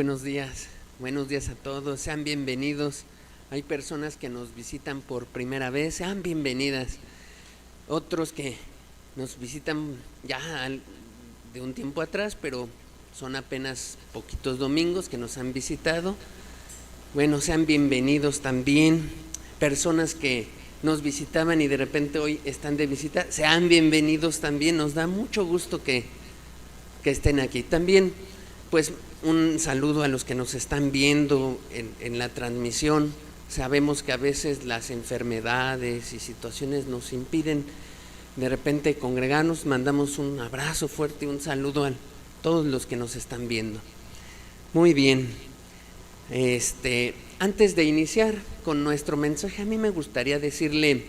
buenos días a todos, sean bienvenidos. Hay personas que nos visitan por primera vez, sean bienvenidas. Otros que nos visitan ya de un tiempo atrás, pero son apenas poquitos domingos que nos han visitado. Bueno, sean bienvenidos también. Personas que nos visitaban y de repente hoy están de visita, sean bienvenidos también. Nos da mucho gusto que estén aquí. También, pues, un saludo a los que nos están viendo en la transmisión. Sabemos que a veces las enfermedades y situaciones nos impiden de repente congregarnos. Mandamos un abrazo fuerte, un saludo a todos los que nos están viendo. Muy bien. Antes de iniciar con nuestro mensaje, a mí me gustaría decirle,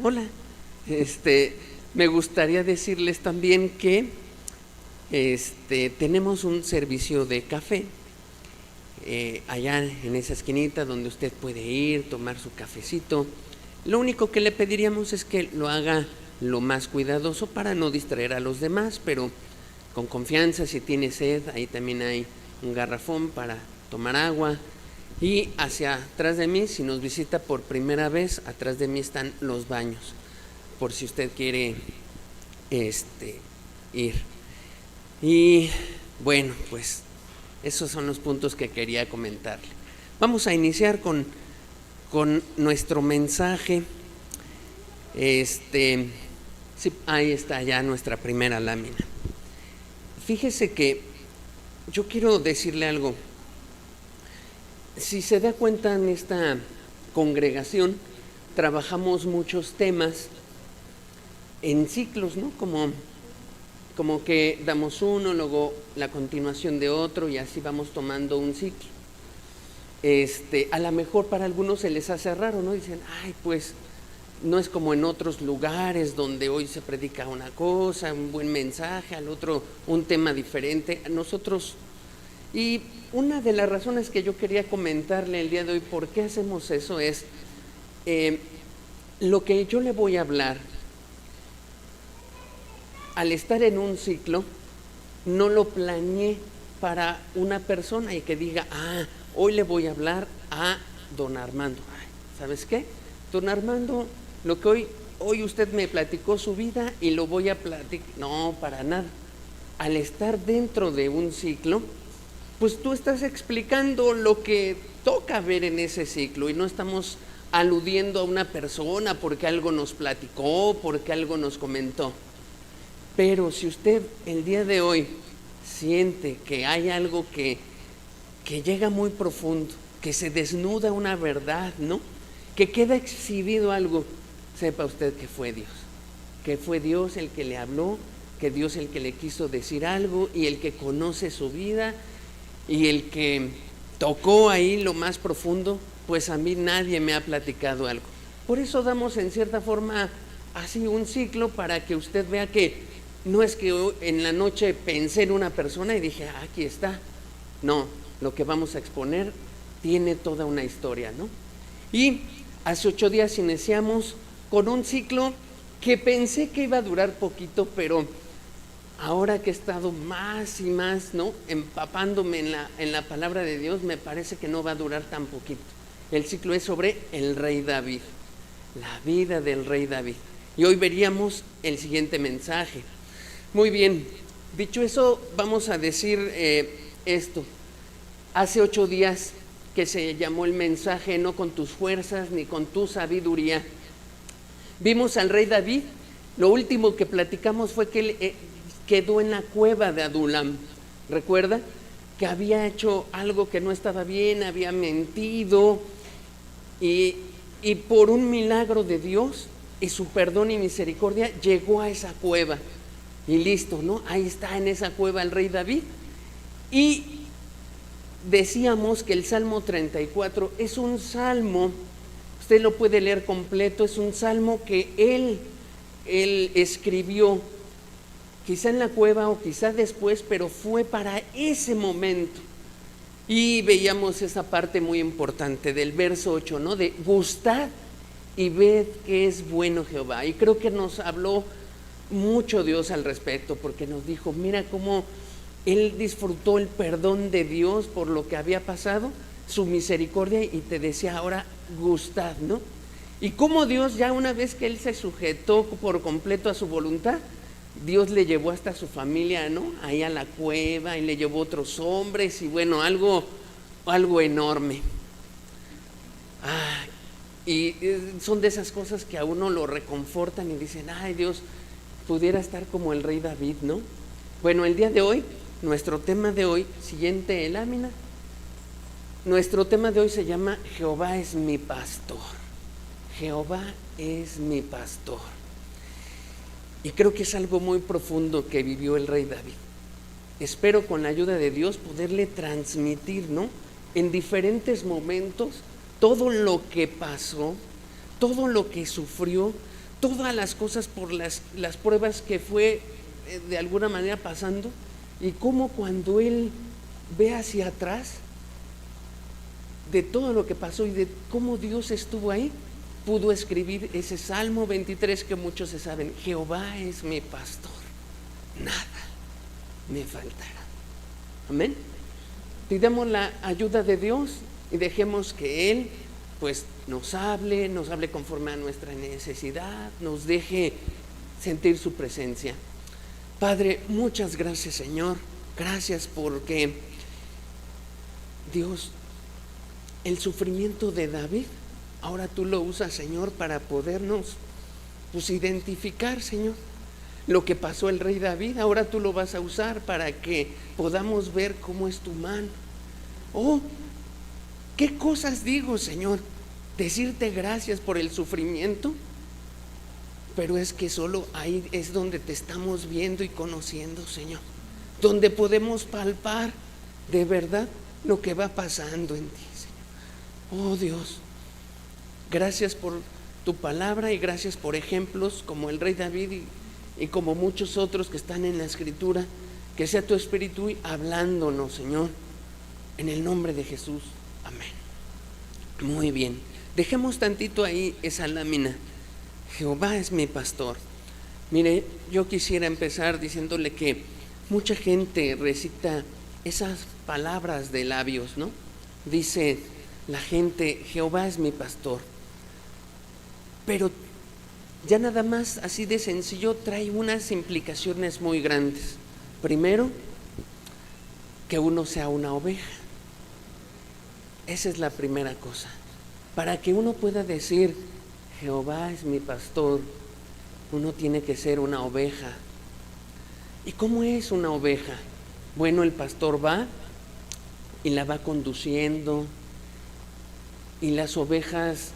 hola, me gustaría decirles también que tenemos un servicio de café allá en esa esquinita donde usted puede ir, tomar su cafecito. Lo único que le pediríamos es que lo haga lo más cuidadoso para no distraer a los demás, pero con confianza. Si tiene sed, ahí también hay un garrafón para tomar agua. Y hacia atrás de mí, si nos visita por primera vez, atrás de mí están los baños, por si usted quiere ir. Y bueno, pues esos son los puntos que quería comentarle. Vamos a iniciar con nuestro mensaje. Sí, ahí está ya nuestra primera lámina. Fíjese que yo quiero decirle algo. Si se da cuenta, en esta congregación trabajamos muchos temas en ciclos, ¿no? Como que damos uno, luego la continuación de otro y así vamos tomando un ciclo. A lo mejor para algunos se les hace raro, ¿no? Dicen, pues no es como en otros lugares donde hoy se predica una cosa, un buen mensaje, al otro un tema diferente. Nosotros, y una de las razones que yo quería comentarle el día de hoy, por qué hacemos eso, es lo que yo le voy a hablar. Al estar en un ciclo, no lo planeé para una persona y que diga, hoy le voy a hablar a don Armando. ¿Sabes qué? Don Armando, lo que hoy usted me platicó su vida y lo voy a platicar. No, para nada. Al estar dentro de un ciclo, pues tú estás explicando lo que toca ver en ese ciclo y no estamos aludiendo a una persona porque algo nos platicó, porque algo nos comentó. Pero si usted el día de hoy siente que hay algo que llega muy profundo, que se desnuda una verdad, ¿no? Que queda exhibido algo, sepa usted que fue Dios el que le habló, que Dios el que le quiso decir algo y el que conoce su vida y el que tocó ahí lo más profundo. Pues a mí nadie me ha platicado algo. Por eso damos en cierta forma así un ciclo para que usted vea que no es que en la noche pensé en una persona y dije, aquí está. No, lo que vamos a exponer tiene toda una historia, ¿no? Y hace 8 días iniciamos con un ciclo que pensé que iba a durar poquito, pero ahora que he estado más y más, ¿no?, empapándome en la palabra de Dios, me parece que no va a durar tan poquito. El ciclo es sobre el rey David, la vida del rey David. Y hoy veríamos el siguiente mensaje. Muy bien, dicho eso, vamos a decir esto. Hace 8 días que se llamó el mensaje, no con tus fuerzas ni con tu sabiduría. Vimos al rey David. Lo último que platicamos fue que él quedó en la cueva de Adulam. ¿Recuerda? Que había hecho algo que no estaba bien, había mentido y por un milagro de Dios y su perdón y misericordia llegó a esa cueva. Y listo, ¿no? Ahí está en esa cueva el rey David. Y decíamos que el Salmo 34 es un salmo, usted lo puede leer completo, es un salmo que él escribió, quizá en la cueva o quizá después, pero fue para ese momento. Y veíamos esa parte muy importante del verso 8, ¿no? De gustad y ved que es bueno Jehová. Y creo que nos habló mucho Dios al respecto, porque nos dijo, mira cómo él disfrutó el perdón de Dios por lo que había pasado, su misericordia, y te decía, ahora gustad, ¿no? Y cómo Dios, ya una vez que él se sujetó por completo a su voluntad, Dios le llevó hasta su familia, ¿no? Ahí a la cueva, y le llevó otros hombres, y bueno, algo enorme. Y son de esas cosas que a uno lo reconfortan y dicen, ay, Dios pudiera estar como el rey David, ¿no? Bueno, el día de hoy, nuestro tema de hoy, siguiente lámina, nuestro tema de hoy se llama Jehová es mi pastor. Jehová es mi pastor. Y creo que es algo muy profundo que vivió el rey David. Espero con la ayuda de Dios poderle transmitir, ¿no? En diferentes momentos todo lo que pasó, todo lo que sufrió, todas las cosas por las pruebas que fue de alguna manera pasando, y cómo cuando él ve hacia atrás de todo lo que pasó y de cómo Dios estuvo ahí, pudo escribir ese Salmo 23 que muchos se saben: Jehová es mi pastor, nada me faltará. Amén. Pidamos la ayuda de Dios y dejemos que Él pues nos hable conforme a nuestra necesidad, nos deje sentir su presencia. Padre, muchas gracias, Señor. Gracias porque, Dios, el sufrimiento de David, ahora tú lo usas, Señor, para podernos pues identificar, Señor, lo que pasó el rey David. Ahora tú lo vas a usar para que podamos ver cómo es tu mano. Oh, qué cosas digo, Señor, decirte gracias por el sufrimiento, pero es que solo ahí es donde te estamos viendo y conociendo, Señor, donde podemos palpar de verdad lo que va pasando en ti, Señor. Oh Dios, gracias por tu palabra y gracias por ejemplos como el rey David y como muchos otros que están en la Escritura. Que sea tu Espíritu hablándonos, Señor, en el nombre de Jesús. Amén. Muy bien, dejemos tantito ahí esa lámina. Jehová es mi pastor. Mire, yo quisiera empezar diciéndole que mucha gente recita esas palabras de labios, ¿no? Dice la gente, Jehová es mi pastor, pero ya nada más así de sencillo trae unas implicaciones muy grandes. Primero, que uno sea una oveja. Esa es la primera cosa. Para que uno pueda decir Jehová es mi pastor, uno tiene que ser una oveja. ¿Y cómo es una oveja? Bueno, el pastor va y la va conduciendo, y las ovejas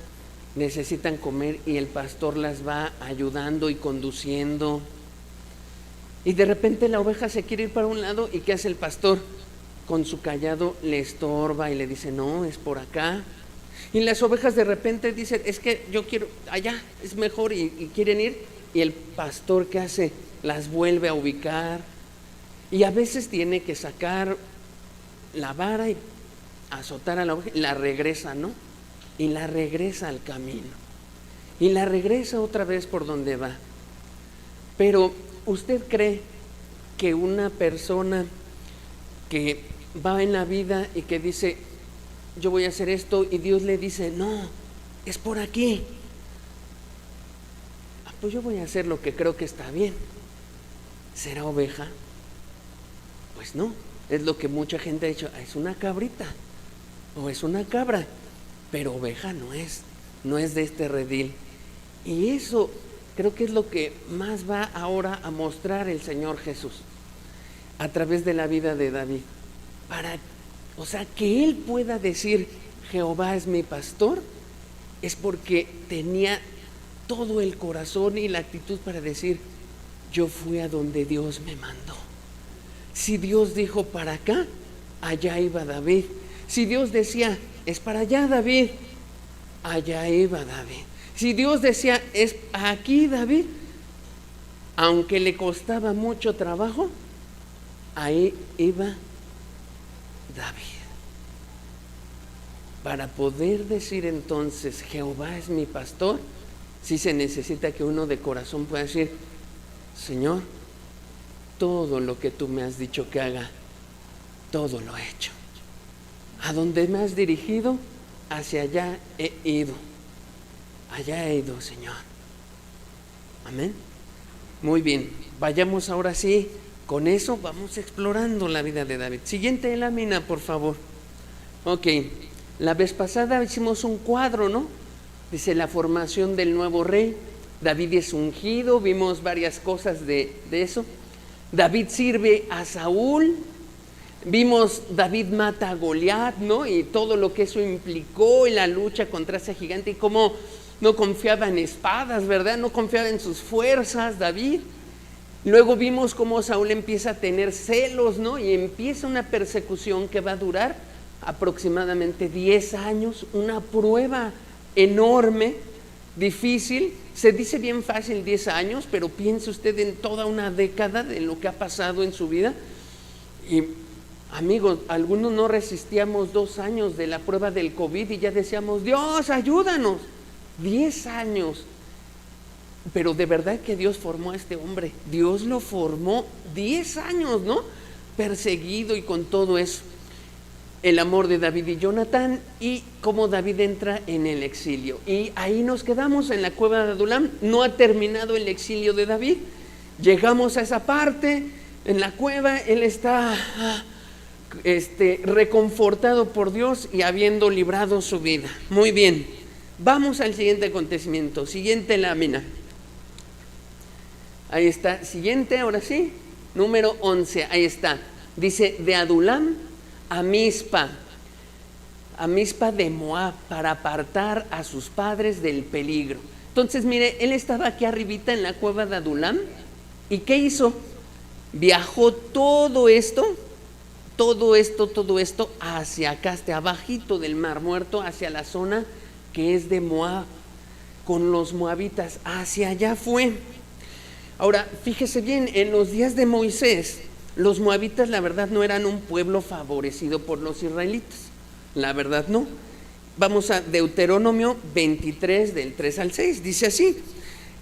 necesitan comer y el pastor las va ayudando y conduciendo. Y de repente la oveja se quiere ir para un lado, ¿y qué hace el pastor? Con su cayado le estorba y le dice, no, es por acá. Y las ovejas de repente dicen, es que yo quiero allá, es mejor, y quieren ir, y el pastor, ¿qué hace? Las vuelve a ubicar, y a veces tiene que sacar la vara y azotar a la oveja, y la regresa, ¿no? Y la regresa al camino, y la regresa otra vez por donde va. Pero ¿usted cree que una persona que va en la vida y que dice, yo voy a hacer esto, y Dios le dice, no, es por aquí, pues yo voy a hacer lo que creo que está bien, ¿será oveja? Pues no, es lo que mucha gente ha dicho, es una cabrita o es una cabra, pero oveja no es de este redil. Y eso creo que es lo que más va ahora a mostrar el Señor Jesús a través de la vida de David, o sea, que él pueda decir Jehová es mi pastor, es porque tenía todo el corazón y la actitud para decir, yo fui a donde Dios me mandó. Si Dios dijo para acá, allá iba David. Si Dios decía, es para allá David, allá iba David. Si Dios decía, es aquí David, aunque le costaba mucho trabajo, ahí iba David. Para poder decir entonces, Jehová es mi pastor, sí se necesita que uno de corazón pueda decir, Señor, todo lo que tú me has dicho que haga, todo lo he hecho. A donde me has dirigido, hacia allá he ido. Allá he ido, Señor. Amén. Muy bien, vayamos ahora sí, con eso vamos explorando la vida de David. Siguiente lámina, por favor. Ok, la vez pasada hicimos un cuadro, ¿no? Dice la formación del nuevo rey. David es ungido, vimos varias cosas de eso. David sirve a Saúl. Vimos David mata a Goliat, ¿no? Y todo lo que eso implicó en la lucha contra ese gigante y cómo no confiaba en espadas, ¿verdad? No confiaba en sus fuerzas, David. Luego vimos cómo Saúl empieza a tener celos, ¿no? Y empieza una persecución que va a durar aproximadamente 10 años, una prueba enorme, difícil. Se dice bien fácil 10 años, pero piense usted en toda una década de lo que ha pasado en su vida. Y amigos, algunos no resistíamos 2 años de la prueba del COVID y ya decíamos, Dios, ayúdanos. 10 años. Pero de verdad que Dios formó a este hombre. Dios lo formó 10 años, ¿no? Perseguido y con todo eso. El amor de David y Jonatán y cómo David entra en el exilio. Y ahí nos quedamos en la cueva de Adulam. No ha terminado el exilio de David. Llegamos a esa parte, en la cueva, él está reconfortado por Dios y habiendo librado su vida. Muy bien, vamos al siguiente acontecimiento, siguiente lámina. Ahí está, siguiente, ahora sí, número 11, ahí está. Dice, de Adulam a Mizpa de Moab, para apartar a sus padres del peligro. Entonces, mire, él estaba aquí arribita en la cueva de Adulam, ¿y qué hizo? Viajó todo esto hacia acá, hasta abajito del Mar Muerto, hacia la zona que es de Moab, con los moabitas, hacia allá fue. Ahora, fíjese bien, en los días de Moisés, los moabitas la verdad no eran un pueblo favorecido por los israelitas, la verdad no. Vamos a Deuteronomio 23 del 3 al 6, dice así: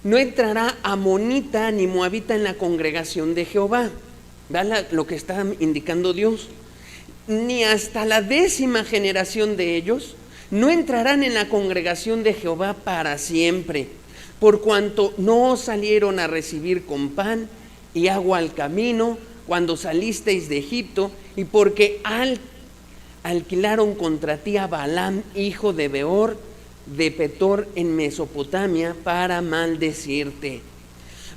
no entrará amonita ni moabita en la congregación de Jehová. Vean lo que está indicando Dios. Ni hasta la 10ª generación de ellos no entrarán en la congregación de Jehová para siempre, por cuanto no salieron a recibir con pan y agua al camino cuando salisteis de Egipto, y porque alquilaron contra ti a Balaam, hijo de Beor, de Petor en Mesopotamia, para maldecirte.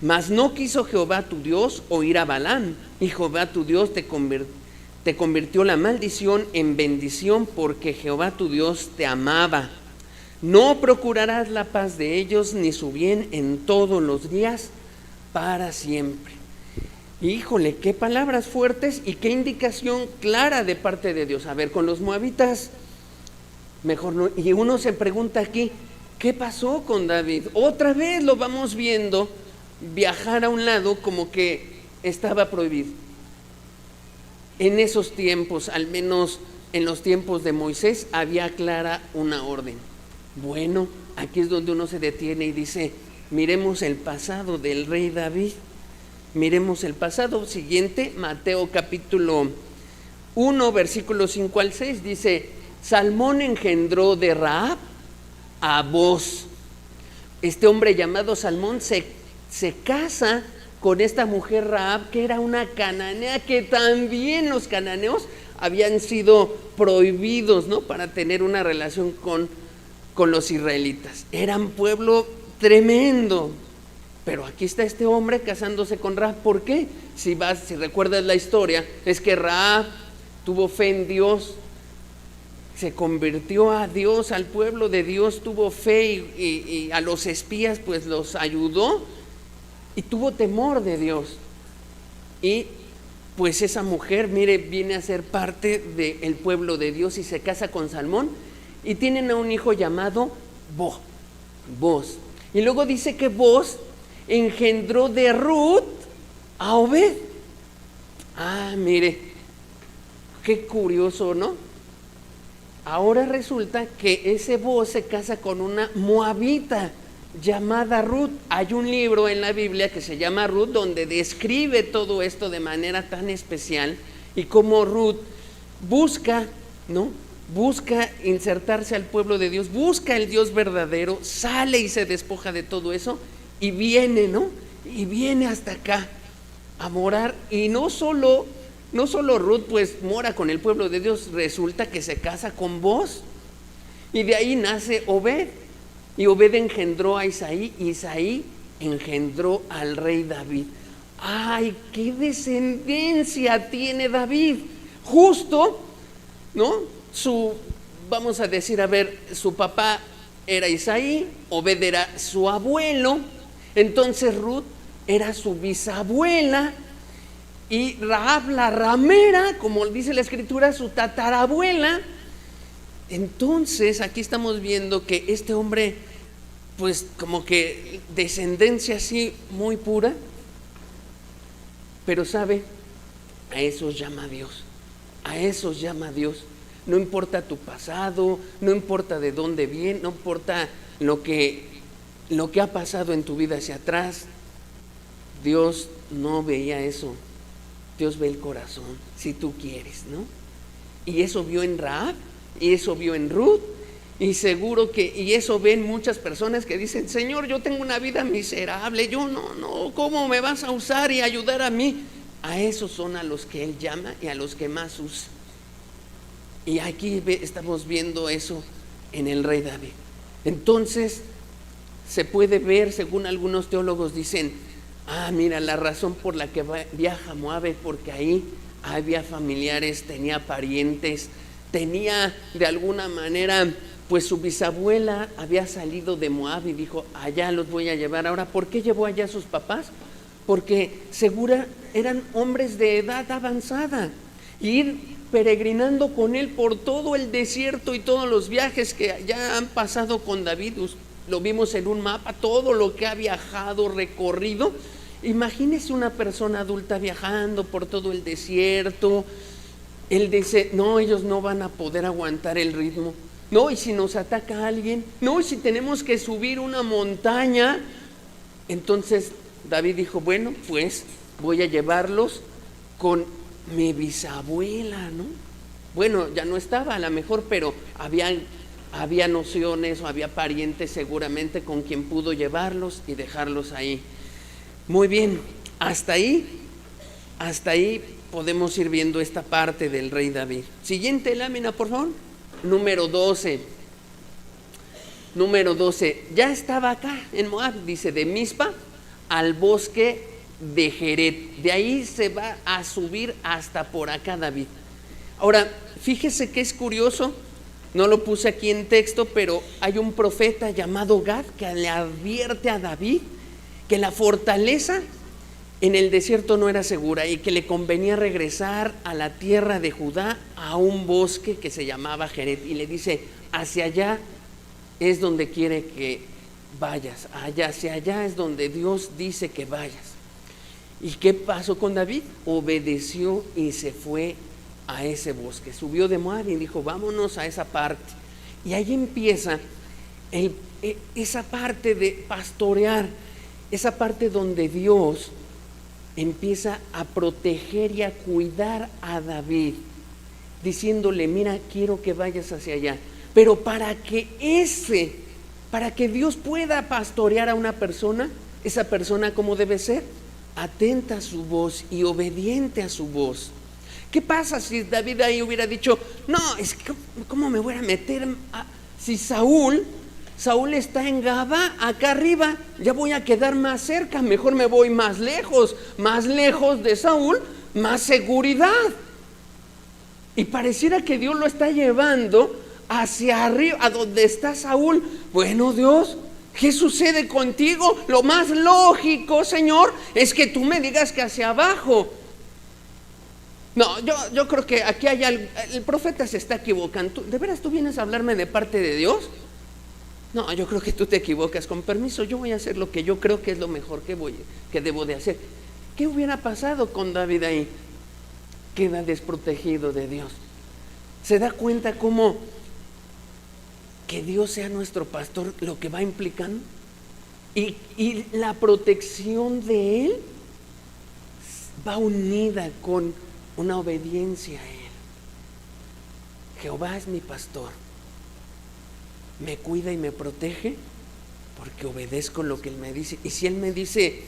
Mas no quiso Jehová tu Dios oír a Balaam, y Jehová tu Dios te convirtió la maldición en bendición, porque Jehová tu Dios te amaba. No procurarás la paz de ellos, ni su bien en todos los días para siempre. Híjole, qué palabras fuertes y qué indicación clara de parte de Dios. A ver, con los moabitas, mejor no. Y uno se pregunta aquí, ¿qué pasó con David? Otra vez lo vamos viendo viajar a un lado como que estaba prohibido. En esos tiempos, al menos en los tiempos de Moisés, había clara una orden. Bueno, aquí es donde uno se detiene y dice, miremos el pasado del rey David. Miremos el pasado. Siguiente, Mateo capítulo 1, versículos 5 al 6, dice, Salmón engendró de Rahab a Boz. Este hombre llamado Salmón se casa con esta mujer Rahab, que era una cananea, que también los cananeos habían sido prohibidos, ¿no?, para tener una relación con los israelitas. Eran pueblo tremendo. Pero aquí está este hombre casándose con Rahab. ¿Por qué? Si recuerdas la historia, es que Rahab tuvo fe en Dios, se convirtió a Dios, al pueblo de Dios, tuvo fe y a los espías pues los ayudó y tuvo temor de Dios. Y pues esa mujer, mire, viene a ser parte del pueblo de Dios y se casa con Salmón y tienen a un hijo llamado Boz. Y luego dice que Boz engendró de Ruth a Obed. Mire, qué curioso, ¿no? Ahora resulta que ese Boz se casa con una moabita llamada Ruth. Hay un libro en la Biblia que se llama Ruth, donde describe todo esto de manera tan especial y cómo Ruth busca, ¿no? Busca insertarse al pueblo de Dios, busca el Dios verdadero, sale y se despoja de todo eso y viene, ¿no? Y viene hasta acá a morar. Y no solo Ruth pues mora con el pueblo de Dios, resulta que se casa con Booz y de ahí nace Obed, y Obed engendró a Isaí, y Isaí engendró al rey David. ¡Ay, qué descendencia tiene David! Justo, ¿no? Vamos a decir, a ver, su papá era Isaí, Obed era su abuelo, entonces Ruth era su bisabuela, y Rahab la ramera, como dice la escritura, su tatarabuela. Entonces aquí estamos viendo que este hombre, pues como que descendencia así muy pura, pero sabe, a esos llama Dios, a esos llama Dios. No importa tu pasado, no importa de dónde viene, no importa lo que ha pasado en tu vida hacia atrás. Dios no veía eso. Dios ve el corazón, si tú quieres, ¿no? Y eso vio en Rahab, y eso vio en Ruth, y seguro que, y eso ven muchas personas que dicen: Señor, yo tengo una vida miserable, yo no, ¿cómo me vas a usar y ayudar a mí? A esos son a los que Él llama y a los que más usa. Y aquí estamos viendo eso en el rey David. Entonces se puede ver, según algunos teólogos dicen: mira, la razón por la que viaja a Moab es porque ahí había familiares, tenía parientes, tenía de alguna manera, pues su bisabuela había salido de Moab y dijo: allá los voy a llevar. Ahora, ¿por qué llevó allá a sus papás? Porque segura eran hombres de edad avanzada. Ir peregrinando con él por todo el desierto y todos los viajes que ya han pasado con David, lo vimos en un mapa, todo lo que ha viajado, recorrido. Imagínese una persona adulta viajando por todo el desierto. Él dice: no, ellos no van a poder aguantar el ritmo. No, y si nos ataca alguien, no, y si tenemos que subir una montaña. Entonces David dijo: bueno, pues voy a llevarlos con mi bisabuela, ¿no? Bueno, ya no estaba a lo mejor, pero había nociones o había parientes seguramente con quien pudo llevarlos y dejarlos ahí. Muy bien, hasta ahí podemos ir viendo esta parte del rey David. Siguiente lámina, por favor. Número 12. Ya estaba acá en Moab, dice, de Mizpa al bosque de Jeret. De ahí se va a subir hasta por acá David. Ahora, fíjese que es curioso, no lo puse aquí en texto, pero hay un profeta llamado Gad que le advierte a David que la fortaleza en el desierto no era segura y que le convenía regresar a la tierra de Judá, a un bosque que se llamaba Jeret, y le dice: hacia allá es donde quiere que vayas, hacia allá es donde Dios dice que vayas. ¿Y qué pasó con David? Obedeció y se fue a ese bosque, subió de Moab y dijo: vámonos a esa parte. Y ahí empieza esa parte de pastorear, esa parte donde Dios empieza a proteger y a cuidar a David, diciéndole: mira, quiero que vayas hacia allá. Pero para que Dios pueda pastorear a una persona, esa persona, ¿cómo debe ser? Atenta a su voz y obediente a su voz. ¿Qué pasa si David ahí hubiera dicho: no, es que ¿cómo me voy a meter si Saúl está en Gabá, acá arriba, ya voy a quedar más cerca, mejor me voy más lejos de Saúl, más seguridad? Y pareciera que Dios lo está llevando hacia arriba, a donde está Saúl. Bueno, Dios, ¿qué sucede contigo? Lo más lógico, Señor, es que tú me digas que hacia abajo. No, yo creo que aquí el profeta se está equivocando. ¿De veras tú vienes a hablarme de parte de Dios? No, yo creo que tú te equivocas. Con permiso, yo voy a hacer lo que yo creo que es lo mejor que debo de hacer. ¿Qué hubiera pasado con David ahí? Queda desprotegido de Dios. ¿Se da cuenta cómo que Dios sea nuestro pastor lo que va implicando? Y la protección de Él va unida con una obediencia a Él. Jehová es mi pastor, me cuida y me protege porque obedezco lo que Él me dice. Y si Él me dice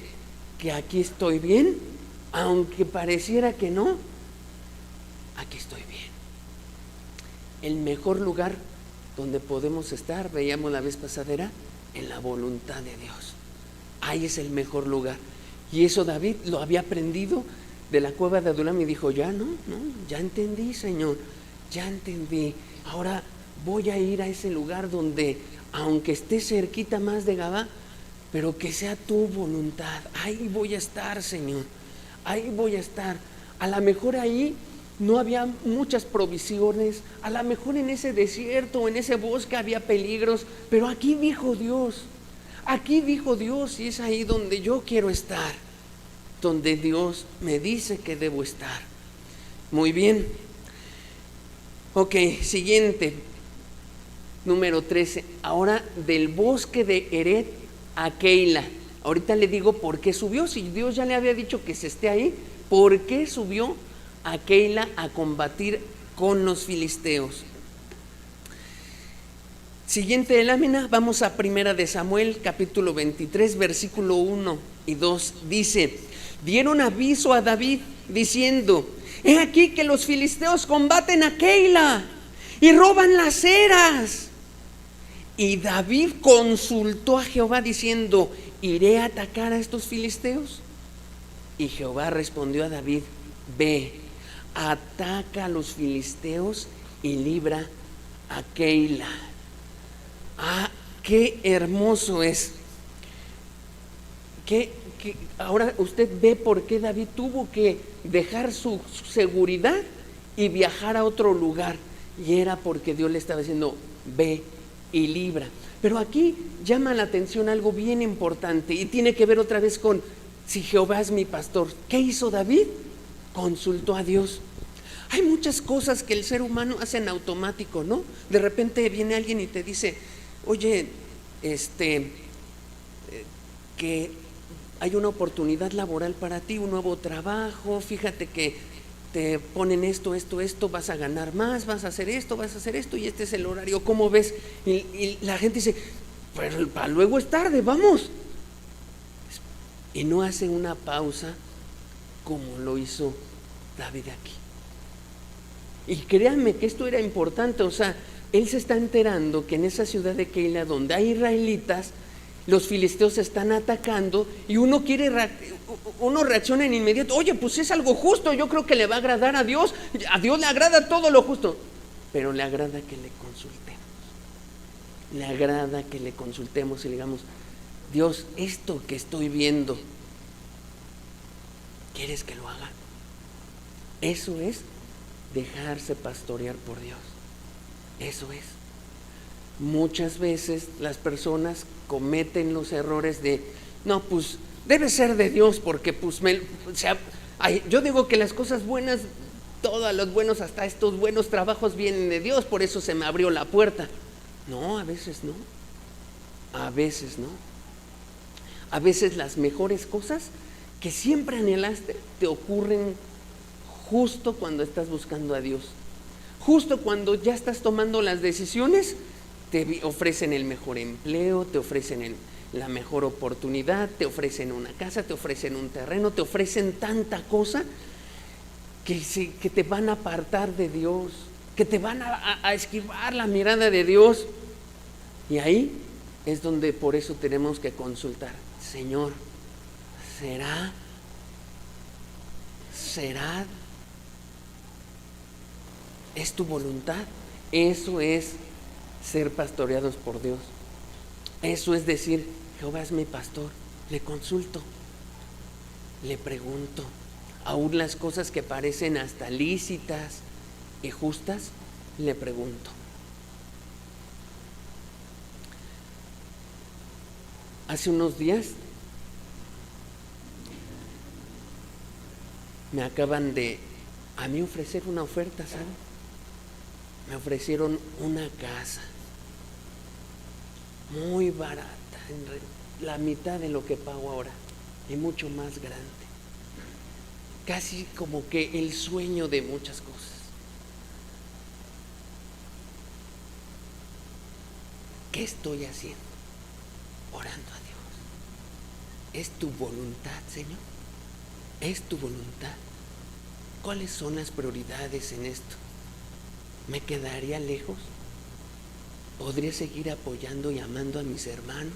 que aquí estoy bien, aunque pareciera que no, aquí estoy bien. El mejor lugar donde podemos estar, veíamos la vez pasada, era en la voluntad de Dios. Ahí es el mejor lugar. Y eso David lo había aprendido de la cueva de Adulam y dijo, ya ya entendí, Señor, ya entendí. Ahora voy a ir a ese lugar donde, aunque esté cerquita más de Gabá, pero que sea tu voluntad. Ahí voy a estar, Señor, ahí voy a estar. A lo mejor ahí no había muchas provisiones, a lo mejor en ese desierto o en ese bosque había peligros, pero aquí dijo Dios, y es ahí donde yo quiero estar, donde Dios me dice que debo estar. Muy bien. Ok, siguiente, número 13. Ahora del bosque de Eret a Keila. Ahorita le digo por qué subió, si Dios ya le había dicho que se esté ahí, ¿por qué subió a Keila a combatir con los filisteos? Siguiente lámina, vamos a 1 de Samuel, capítulo 23, versículo 1 y 2. Dice: dieron aviso a David diciendo: he aquí que los filisteos combaten a Keila y roban las eras. Y David consultó a Jehová diciendo: ¿iré a atacar a estos filisteos? Y Jehová respondió a David: ve, ataca a los filisteos y libra a Keila. Ah, qué hermoso es. Ahora usted ve por qué David tuvo que dejar su seguridad y viajar a otro lugar. Y era porque Dios le estaba diciendo: ve y libra. Pero aquí llama la atención algo bien importante y tiene que ver otra vez con si Jehová es mi pastor. ¿Qué hizo David? Consultó a Dios. Hay muchas cosas que el ser humano hace en automático, ¿no? De repente viene alguien y te dice: oye, que hay una oportunidad laboral para ti, un nuevo trabajo, fíjate que te ponen esto, vas a ganar más, vas a hacer esto, y este es el horario, ¿cómo ves? Y la gente dice: pero para luego es tarde, vamos. Y no hace una pausa como lo hizo David aquí. Y créanme que esto era importante, o sea, él se está enterando que en esa ciudad de Keila, donde hay israelitas, los filisteos se están atacando y uno reacciona en inmediato: oye, pues es algo justo, yo creo que le va a agradar a Dios le agrada todo lo justo, pero le agrada que le consultemos y le digamos: Dios, esto que estoy viendo, ¿quieres que lo haga? Eso es dejarse pastorear por Dios. Eso es. Muchas veces las personas cometen los errores de: no, pues debe ser de Dios porque pues yo digo que las cosas buenas, todos los buenos, hasta estos buenos trabajos vienen de Dios, por eso se me abrió la puerta. No, a veces no. A veces las mejores cosas que siempre anhelaste te ocurren justo cuando estás buscando a Dios. Justo cuando ya estás tomando las decisiones, te ofrecen el mejor empleo, te ofrecen la mejor oportunidad, te ofrecen una casa, te ofrecen un terreno, te ofrecen tanta cosa que te van a apartar de Dios, que te van a esquivar la mirada de Dios. Y ahí es donde por eso tenemos que consultar: Señor, ¿será es tu voluntad? Eso es ser pastoreados por Dios. Eso es decir: Jehová es mi pastor, le consulto, le pregunto, aún las cosas que parecen hasta lícitas y justas, le pregunto. Hace unos días me acaban de a mí ofrecer una oferta, ¿saben? Me ofrecieron una casa muy barata, la mitad de lo que pago ahora y mucho más grande, casi como que el sueño de muchas cosas. ¿Qué estoy haciendo? Orando a Dios. ¿Es tu voluntad, Señor? ¿Es tu voluntad? ¿Cuáles son las prioridades en esto? ¿Me quedaría lejos? ¿Podría seguir apoyando y amando a mis hermanos?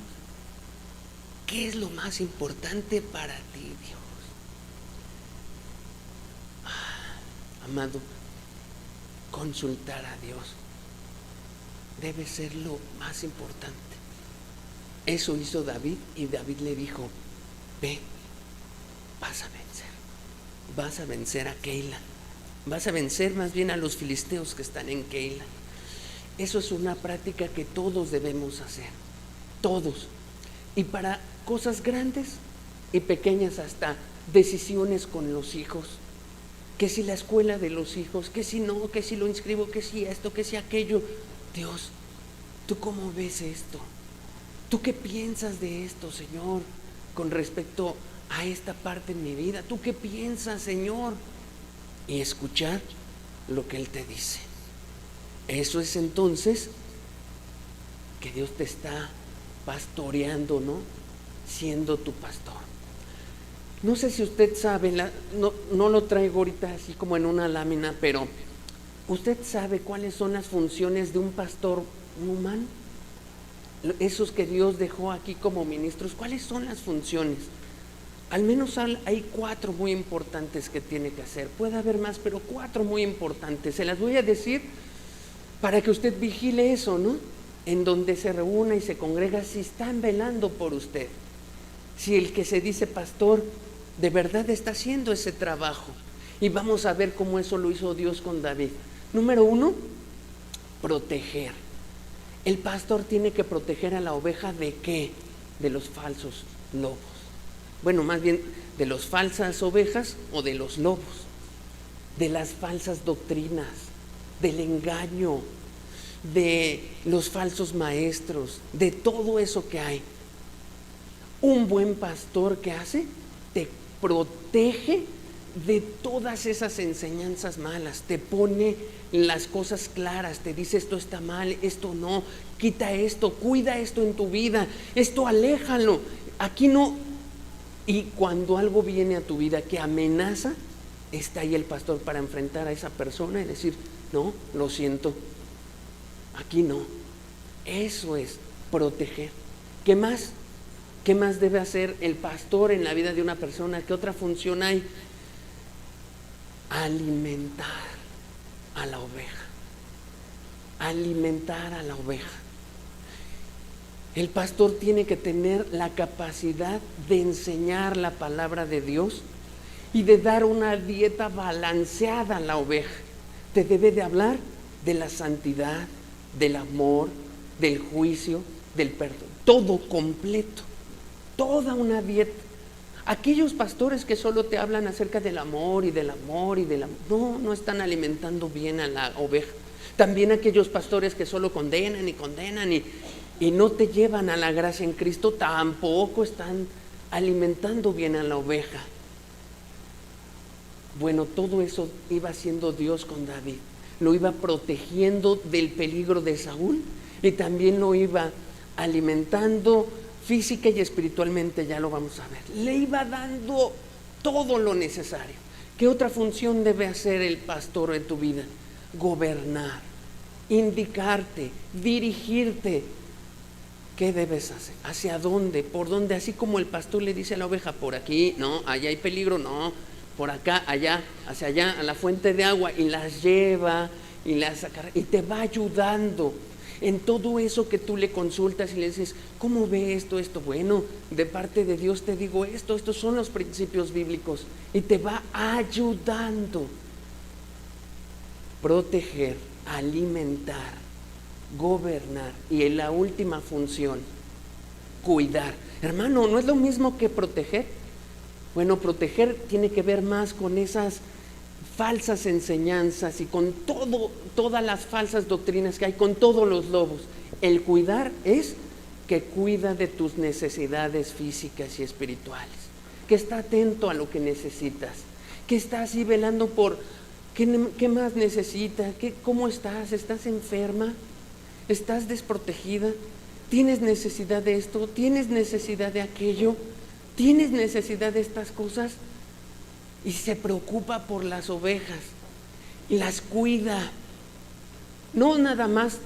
¿Qué es lo más importante para ti, Dios? Amado, consultar a Dios debe ser lo más importante. Eso hizo David, y David le dijo: ve, vas a vencer a Keila, vas a vencer más bien a los filisteos que están en Keila. Eso es una práctica que todos debemos hacer, todos, y para cosas grandes y pequeñas, hasta decisiones con los hijos. Que si la escuela de los hijos, que si no, que si lo inscribo, que si esto, que si aquello. Dios, ¿tú cómo ves esto? ¿Tú qué piensas de esto, Señor, con respecto a esta parte en mi vida? ¿Tú qué piensas, Señor? Y escuchar lo que Él te dice. Eso es entonces que Dios te está pastoreando, ¿no? Siendo tu pastor. No sé si usted sabe, no lo traigo ahorita así como en una lámina, pero ¿usted sabe cuáles son las funciones de un pastor humano? Esos que Dios dejó aquí como ministros, ¿cuáles son las funciones? Al menos hay 4 muy importantes que tiene que hacer. Puede haber más, pero 4 muy importantes. Se las voy a decir para que usted vigile eso, ¿no? En donde se reúna y se congrega, si están velando por usted. Si el que se dice pastor de verdad está haciendo ese trabajo. Y vamos a ver cómo eso lo hizo Dios con David. Número 1, proteger. El pastor tiene que proteger a la oveja ¿de qué? De los falsos lobos. Bueno, más bien de las falsas ovejas o de los lobos, de las falsas doctrinas, del engaño, de los falsos maestros, de todo eso que hay. Un buen pastor, ¿qué hace? Te protege de todas esas enseñanzas malas, te pone las cosas claras, te dice esto está mal, esto no, quita esto, cuida esto en tu vida, esto aléjalo, aquí no. Y cuando algo viene a tu vida que amenaza, está ahí el pastor para enfrentar a esa persona y decir: no, lo siento, aquí no. Eso es proteger. ¿Qué más? ¿Qué más debe hacer el pastor en la vida de una persona? ¿Qué otra función hay? Alimentar a la oveja. Alimentar a la oveja. El pastor tiene que tener la capacidad de enseñar la palabra de Dios y de dar una dieta balanceada a la oveja. Te debe de hablar de la santidad, del amor, del juicio, del perdón. Todo completo. Toda una dieta. Aquellos pastores que solo te hablan acerca del amor y del amor y del amor, no están alimentando bien a la oveja. También aquellos pastores que solo condenan y no te llevan a la gracia en Cristo, tampoco están alimentando bien a la oveja. Bueno, todo eso iba haciendo Dios con David. Lo iba protegiendo del peligro de Saúl y también lo iba alimentando física y espiritualmente, ya lo vamos a ver. Le iba dando todo lo necesario. ¿Qué otra función debe hacer el pastor en tu vida? Gobernar, indicarte, dirigirte. ¿Qué debes hacer? ¿Hacia dónde? ¿Por dónde? Así como el pastor le dice a la oveja: por aquí, no, allá hay peligro, no, por acá, allá, hacia allá, a la fuente de agua, y las lleva y las saca, y te va ayudando. En todo eso que tú le consultas y le dices: ¿cómo ve esto? Bueno, de parte de Dios te digo esto, estos son los principios bíblicos, y te va ayudando. Proteger, alimentar, gobernar, y en la última función, cuidar. Hermano, ¿no es lo mismo que proteger? Bueno, proteger tiene que ver más con esas falsas enseñanzas y con todas las falsas doctrinas que hay, con todos los lobos. El cuidar es que cuida de tus necesidades físicas y espirituales, que está atento a lo que necesitas, que está así velando por qué más necesitas, cómo estás, estás enferma, estás desprotegida, ¿Tienes necesidad de esto? ¿Tienes necesidad de aquello? ¿Tienes necesidad de estas cosas? Y se preocupa por las ovejas y las cuida. No nada más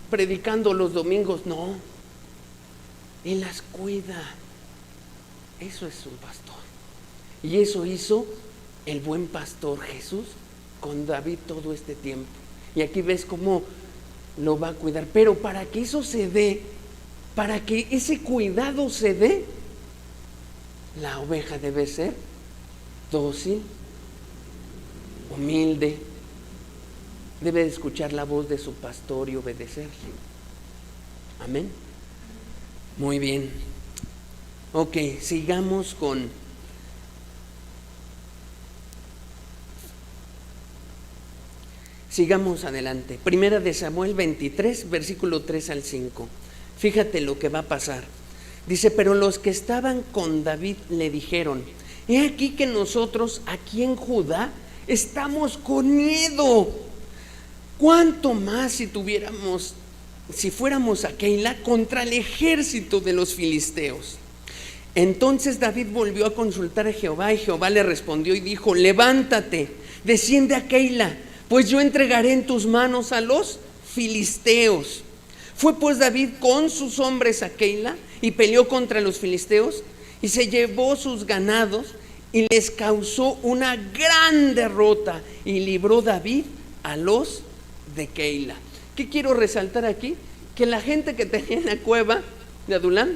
predicando los domingos, no. Él las cuida. Eso es un pastor. Y eso hizo el buen pastor Jesús con David todo este tiempo. Y aquí ves cómo lo va a cuidar. Pero para que eso se dé, para que ese cuidado se dé, la oveja debe ser dócil, humilde, debe de escuchar la voz de su pastor y obedecerle. Amén. Muy bien. Ok, sigamos adelante. Primera de Samuel 23, versículo 3 al 5. Fíjate lo que va a pasar. Dice, pero los que estaban con David le dijeron, he aquí que nosotros aquí en Judá estamos con miedo. ¿Cuánto más si fuéramos a Keila contra el ejército de los filisteos? Entonces David volvió a consultar a Jehová, y Jehová le respondió y dijo, levántate, desciende a Keila, pues yo entregaré en tus manos a los filisteos. Fue pues David con sus hombres a Keila y peleó contra los filisteos y se llevó sus ganados y les causó una gran derrota, y libró David a los de Keila. ¿Qué quiero resaltar aquí? Que la gente que tenía en la cueva de Adulam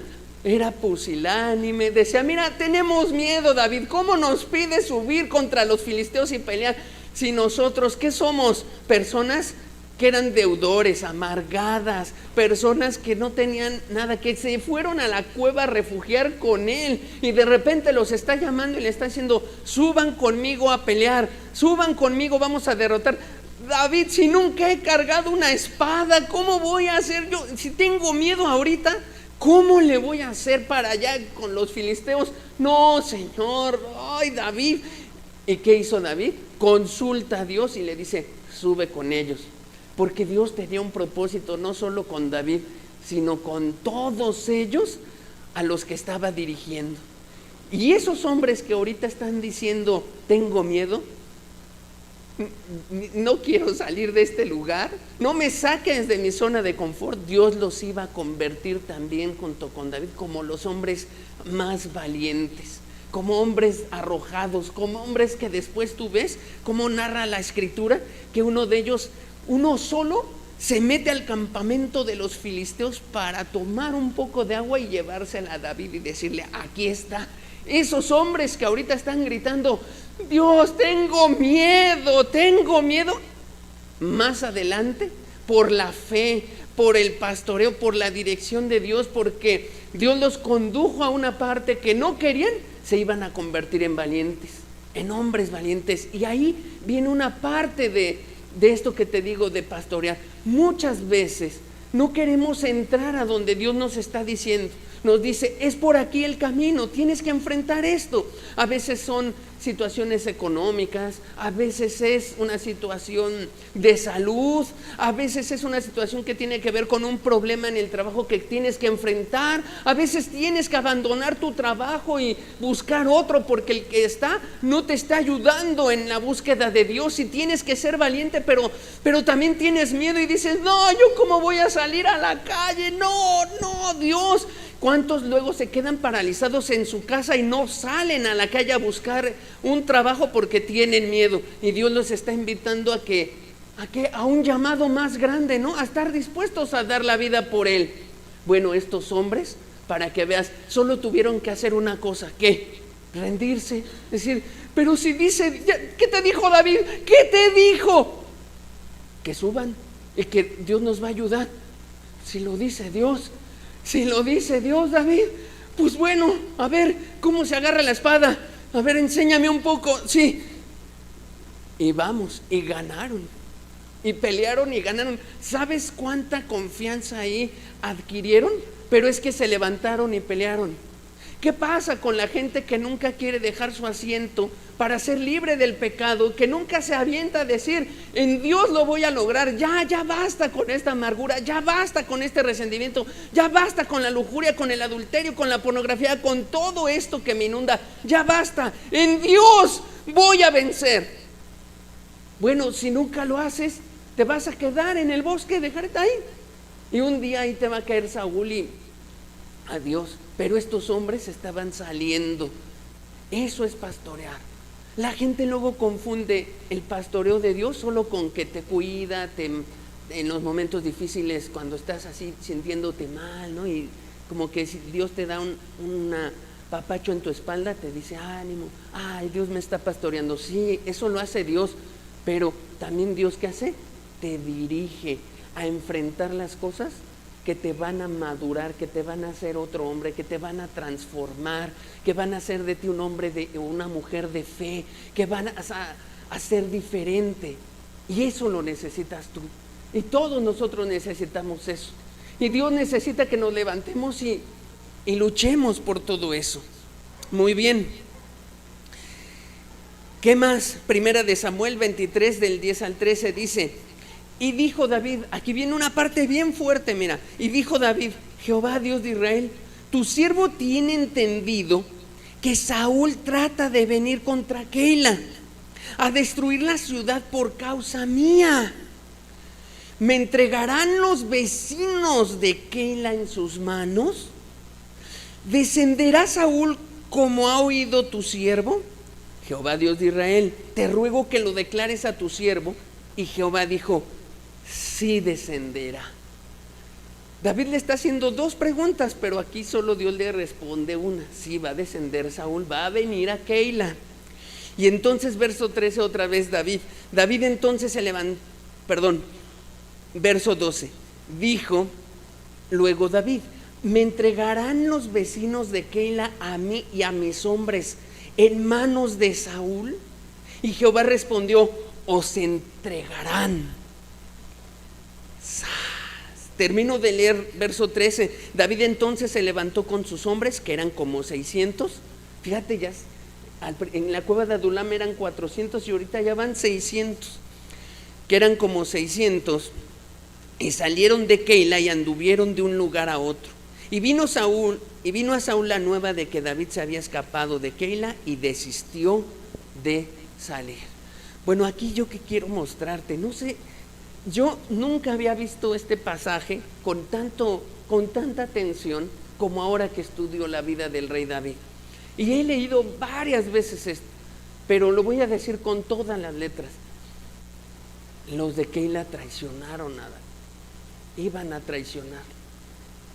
era pusilánime, decía, mira, tenemos miedo, David, ¿cómo nos pide subir contra los filisteos y pelear? Si nosotros, ¿qué somos? Personas que eran deudores, amargadas, personas que no tenían nada, que se fueron a la cueva a refugiar con él, y de repente los está llamando y le está diciendo, suban conmigo a pelear, suban conmigo, vamos a derrotar. David, si nunca he cargado una espada, ¿cómo voy a hacer yo? Si tengo miedo ahorita, ¿cómo le voy a hacer para allá con los filisteos? No, Señor, ay, David. ¿Y qué hizo David? Consulta a Dios y le dice, sube con ellos. Porque Dios tenía un propósito no solo con David, sino con todos ellos a los que estaba dirigiendo. Y esos hombres que ahorita están diciendo, tengo miedo, no quiero salir de este lugar, no me saques de mi zona de confort, Dios los iba a convertir también junto con David como los hombres más valientes, como hombres arrojados, como hombres que después tú ves como narra la escritura, que uno de ellos, uno solo, se mete al campamento de los filisteos para tomar un poco de agua y llevársela a David y decirle, aquí está. Esos hombres que ahorita están gritando, Dios, tengo miedo, más adelante, por la fe, por el pastoreo, por la dirección de Dios, porque Dios los condujo a una parte que no querían, se iban a convertir en valientes, en hombres valientes. Y ahí viene una parte de esto que te digo de pastorear. Muchas veces no queremos entrar a donde Dios nos está diciendo. Nos dice, es por aquí el camino, tienes que enfrentar esto. A veces son situaciones económicas, a veces es una situación de salud, a veces es una situación que tiene que ver con un problema en el trabajo que tienes que enfrentar, a veces tienes que abandonar tu trabajo y buscar otro porque el que está no te está ayudando en la búsqueda de Dios, y tienes que ser valiente, pero también tienes miedo y dices, no, yo cómo voy a salir a la calle, no, Dios. ¿Cuántos luego se quedan paralizados en su casa y no salen a la calle a buscar un trabajo porque tienen miedo? Y Dios los está invitando a un llamado más grande, ¿no? A estar dispuestos a dar la vida por Él. Bueno, estos hombres, para que veas, solo tuvieron que hacer una cosa, ¿qué? Rendirse, decir, pero si dice, ¿qué te dijo David? ¿Qué te dijo? Que suban y que Dios nos va a ayudar. Si lo dice Dios, David, pues bueno, a ver, ¿cómo se agarra la espada? A ver, enséñame un poco, sí. Y vamos, y ganaron, y pelearon y ganaron. ¿Sabes cuánta confianza ahí adquirieron? Pero es que se levantaron y pelearon. ¿Qué pasa con la gente que nunca quiere dejar su asiento para ser libre del pecado, que nunca se avienta a decir, en Dios lo voy a lograr, ya basta con esta amargura, ya basta con este resentimiento, ya basta con la lujuria, con el adulterio, con la pornografía, con todo esto que me inunda, ya basta, en Dios voy a vencer? Bueno, si nunca lo haces, te vas a quedar en el bosque, dejarte ahí, y un día ahí te va a caer Saúl y adiós. Pero estos hombres estaban saliendo. Eso es pastorear. La gente luego confunde el pastoreo de Dios solo con que te cuida, en los momentos difíciles, cuando estás así sintiéndote mal, ¿no? Y como que si Dios te da un papacho en tu espalda, te dice, ánimo, ay, Dios me está pastoreando. Sí, eso lo hace Dios, pero también Dios, ¿qué hace? Te dirige a enfrentar las cosas que te van a madurar, que te van a hacer otro hombre, que te van a transformar, que van a hacer de ti un hombre, una mujer de fe, que van a ser diferente. Y eso lo necesitas tú. Y todos nosotros necesitamos eso. Y Dios necesita que nos levantemos y luchemos por todo eso. Muy bien. ¿Qué más? Primera de Samuel 23, del 10 al 13 dice: y dijo David, aquí viene una parte bien fuerte, mira. Y dijo David, Jehová Dios de Israel, tu siervo tiene entendido que Saúl trata de venir contra Keila, a destruir la ciudad por causa mía. ¿Me entregarán los vecinos de Keila en sus manos? ¿Descenderá Saúl como ha oído tu siervo? Jehová Dios de Israel, te ruego que lo declares a tu siervo. Y Jehová dijo, sí descenderá. David le está haciendo dos preguntas, pero aquí solo Dios le responde una. Sí, va a descender Saúl, va a venir a Keila. Y entonces verso 13 otra vez David entonces se levantó, verso 12, dijo luego David, ¿me entregarán los vecinos de Keila a mí y a mis hombres en manos de Saúl? Y Jehová respondió, os entregarán. Termino de leer verso 13. David entonces se levantó con sus hombres, que eran como 600. Fíjate, ya en la cueva de Adulam eran 400 y ahorita ya van 600, que eran como 600, y salieron de Keila y anduvieron de un lugar a otro. Y vino a Saúl la nueva de que David se había escapado de Keila y desistió de salir. Bueno, aquí yo que quiero mostrarte, no sé, yo nunca había visto este pasaje con tanta atención como ahora que estudio la vida del rey David. Y he leído varias veces esto, pero lo voy a decir con todas las letras. Los de Keila traicionaron a David, iban a traicionar.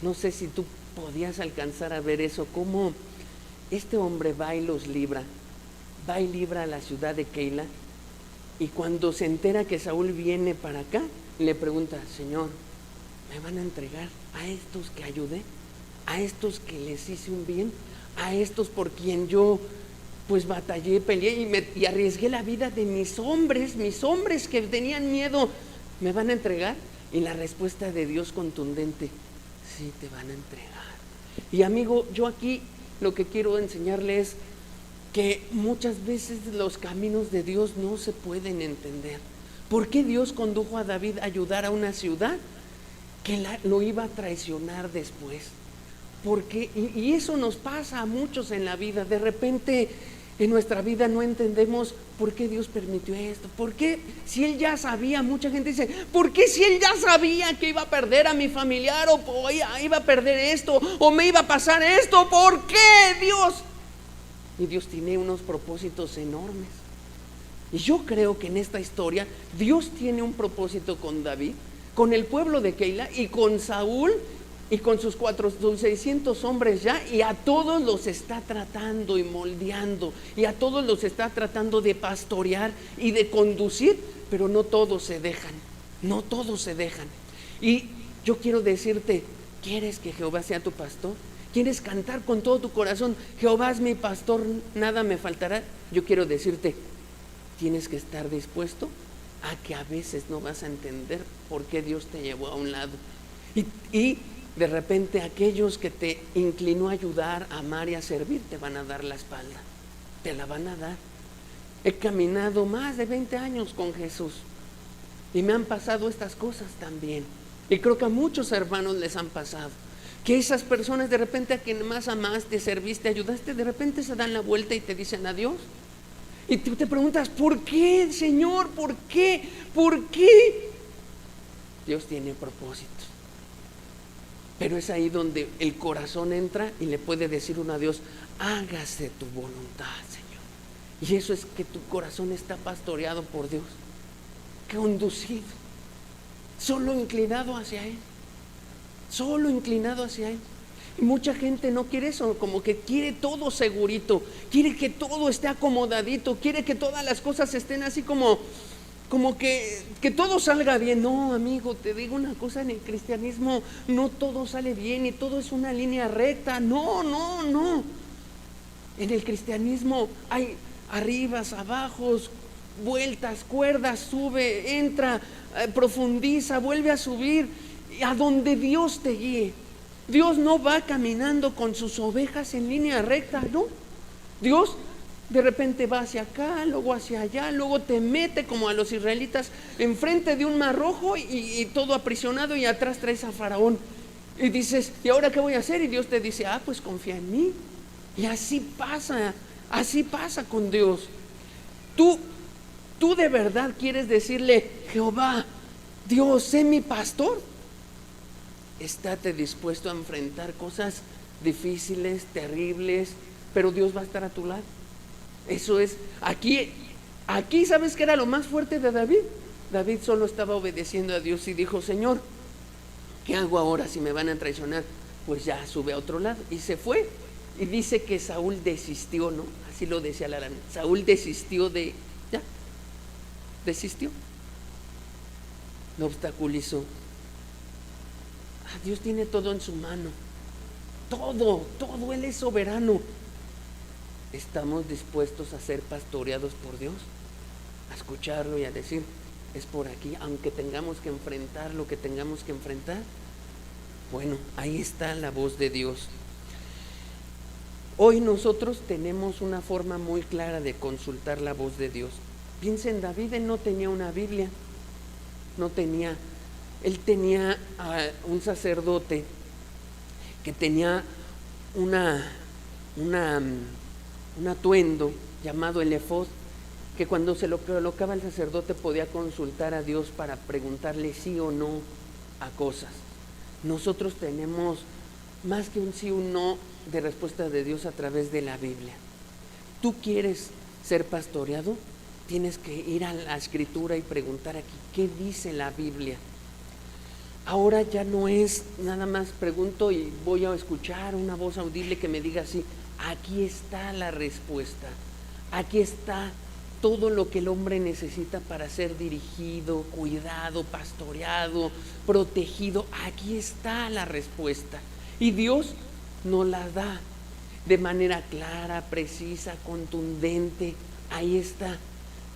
No sé si tú podías alcanzar a ver eso, cómo este hombre va y los libra, va y libra a la ciudad de Keila. Y cuando se entera que Saúl viene para acá, le pregunta, Señor, ¿me van a entregar a estos que ayudé? ¿A estos que les hice un bien? ¿A estos por quien yo pues batallé, peleé y arriesgué la vida de mis hombres que tenían miedo? ¿Me van a entregar? Y la respuesta de Dios contundente, sí, te van a entregar. Y amigo, yo aquí lo que quiero enseñarle es que muchas veces los caminos de Dios no se pueden entender. ¿Por qué Dios condujo a David a ayudar a una ciudad que lo iba a traicionar después? Porque, y eso nos pasa a muchos en la vida. De repente en nuestra vida no entendemos por qué Dios permitió esto. ¿Por qué? Si Él ya sabía, mucha gente dice, ¿por qué si Él ya sabía que iba a perder a mi familiar o iba a perder esto o me iba a pasar esto? ¿Por qué Dios? Y Dios tiene unos propósitos enormes. Y yo creo que en esta historia Dios tiene un propósito con David, con el pueblo de Keila y con Saúl y con sus 600 hombres ya, y a todos los está tratando y moldeando, y a todos los está tratando de pastorear y de conducir, pero no todos se dejan, no todos se dejan. Y yo quiero decirte, ¿quieres que Jehová sea tu pastor? ¿Quieres cantar con todo tu corazón, Jehová es mi pastor, nada me faltará? Yo quiero decirte, tienes que estar dispuesto a que a veces no vas a entender por qué Dios te llevó a un lado. Y De repente aquellos que te inclinó a ayudar, a amar y a servir, te van a dar la espalda, te la van a dar. He caminado más de 20 años con Jesús y me han pasado estas cosas también. Y creo que a muchos hermanos les han pasado. Que esas personas de repente a quien más amaste, serviste, ayudaste, de repente se dan la vuelta y te dicen adiós. Y tú te preguntas, ¿por qué, Señor? ¿Por qué? ¿Por qué? Dios tiene propósitos. Pero es ahí donde el corazón entra y le puede decir uno a Dios, hágase tu voluntad, Señor. Y eso es que tu corazón está pastoreado por Dios, conducido, solo inclinado hacia Él, solo inclinado hacia Él. Y mucha gente no quiere eso, como que quiere todo segurito, quiere que todo esté acomodadito, quiere que todas las cosas estén así como que todo salga bien. No, amigo, te digo una cosa, en el cristianismo no todo sale bien y todo es una línea recta. No. En el cristianismo hay arribas, abajos, vueltas, cuerdas, sube, entra, profundiza, vuelve a subir, a donde Dios te guíe. Dios no va caminando con sus ovejas en línea recta, ¿no? Dios de repente va hacia acá, luego hacia allá, luego te mete como a los israelitas enfrente de un mar rojo y todo aprisionado, y atrás traes a Faraón. Y dices, ¿y ahora qué voy a hacer? Y Dios te dice, pues confía en mí. Y así pasa con Dios. Tú de verdad quieres decirle, Jehová, Dios, sé mi pastor. Estate dispuesto a enfrentar cosas difíciles, terribles, pero Dios va a estar a tu lado. Eso es, aquí ¿sabes qué era lo más fuerte de David? David solo estaba obedeciendo a Dios y dijo, Señor, ¿qué hago ahora si me van a traicionar? Pues ya sube a otro lado, y se fue. Y dice que Saúl desistió, ¿no? Así lo decía la Saúl desistió desistió, lo obstaculizó. Dios tiene todo en su mano, todo, Él es soberano. ¿Estamos dispuestos a ser pastoreados por Dios? A escucharlo y a decir, es por aquí, aunque tengamos que enfrentar lo que tengamos que enfrentar. Bueno, ahí está la voz de Dios. Hoy nosotros tenemos una forma muy clara de consultar la voz de Dios. Piensen, David, él no tenía una Biblia, él tenía a un sacerdote que tenía un atuendo llamado el efod, que cuando se lo colocaba el sacerdote podía consultar a Dios para preguntarle sí o no a cosas. Nosotros tenemos más que un sí o un no de respuesta de Dios a través de la Biblia. ¿Tú quieres ser pastoreado? Tienes que ir a la Escritura y preguntar aquí, ¿qué dice la Biblia? Ahora ya no es nada más pregunto y voy a escuchar una voz audible que me diga así. Aquí está la respuesta, aquí está todo lo que el hombre necesita para ser dirigido, cuidado, pastoreado, protegido. Aquí está la respuesta, y Dios nos la da de manera clara, precisa, contundente. Ahí está.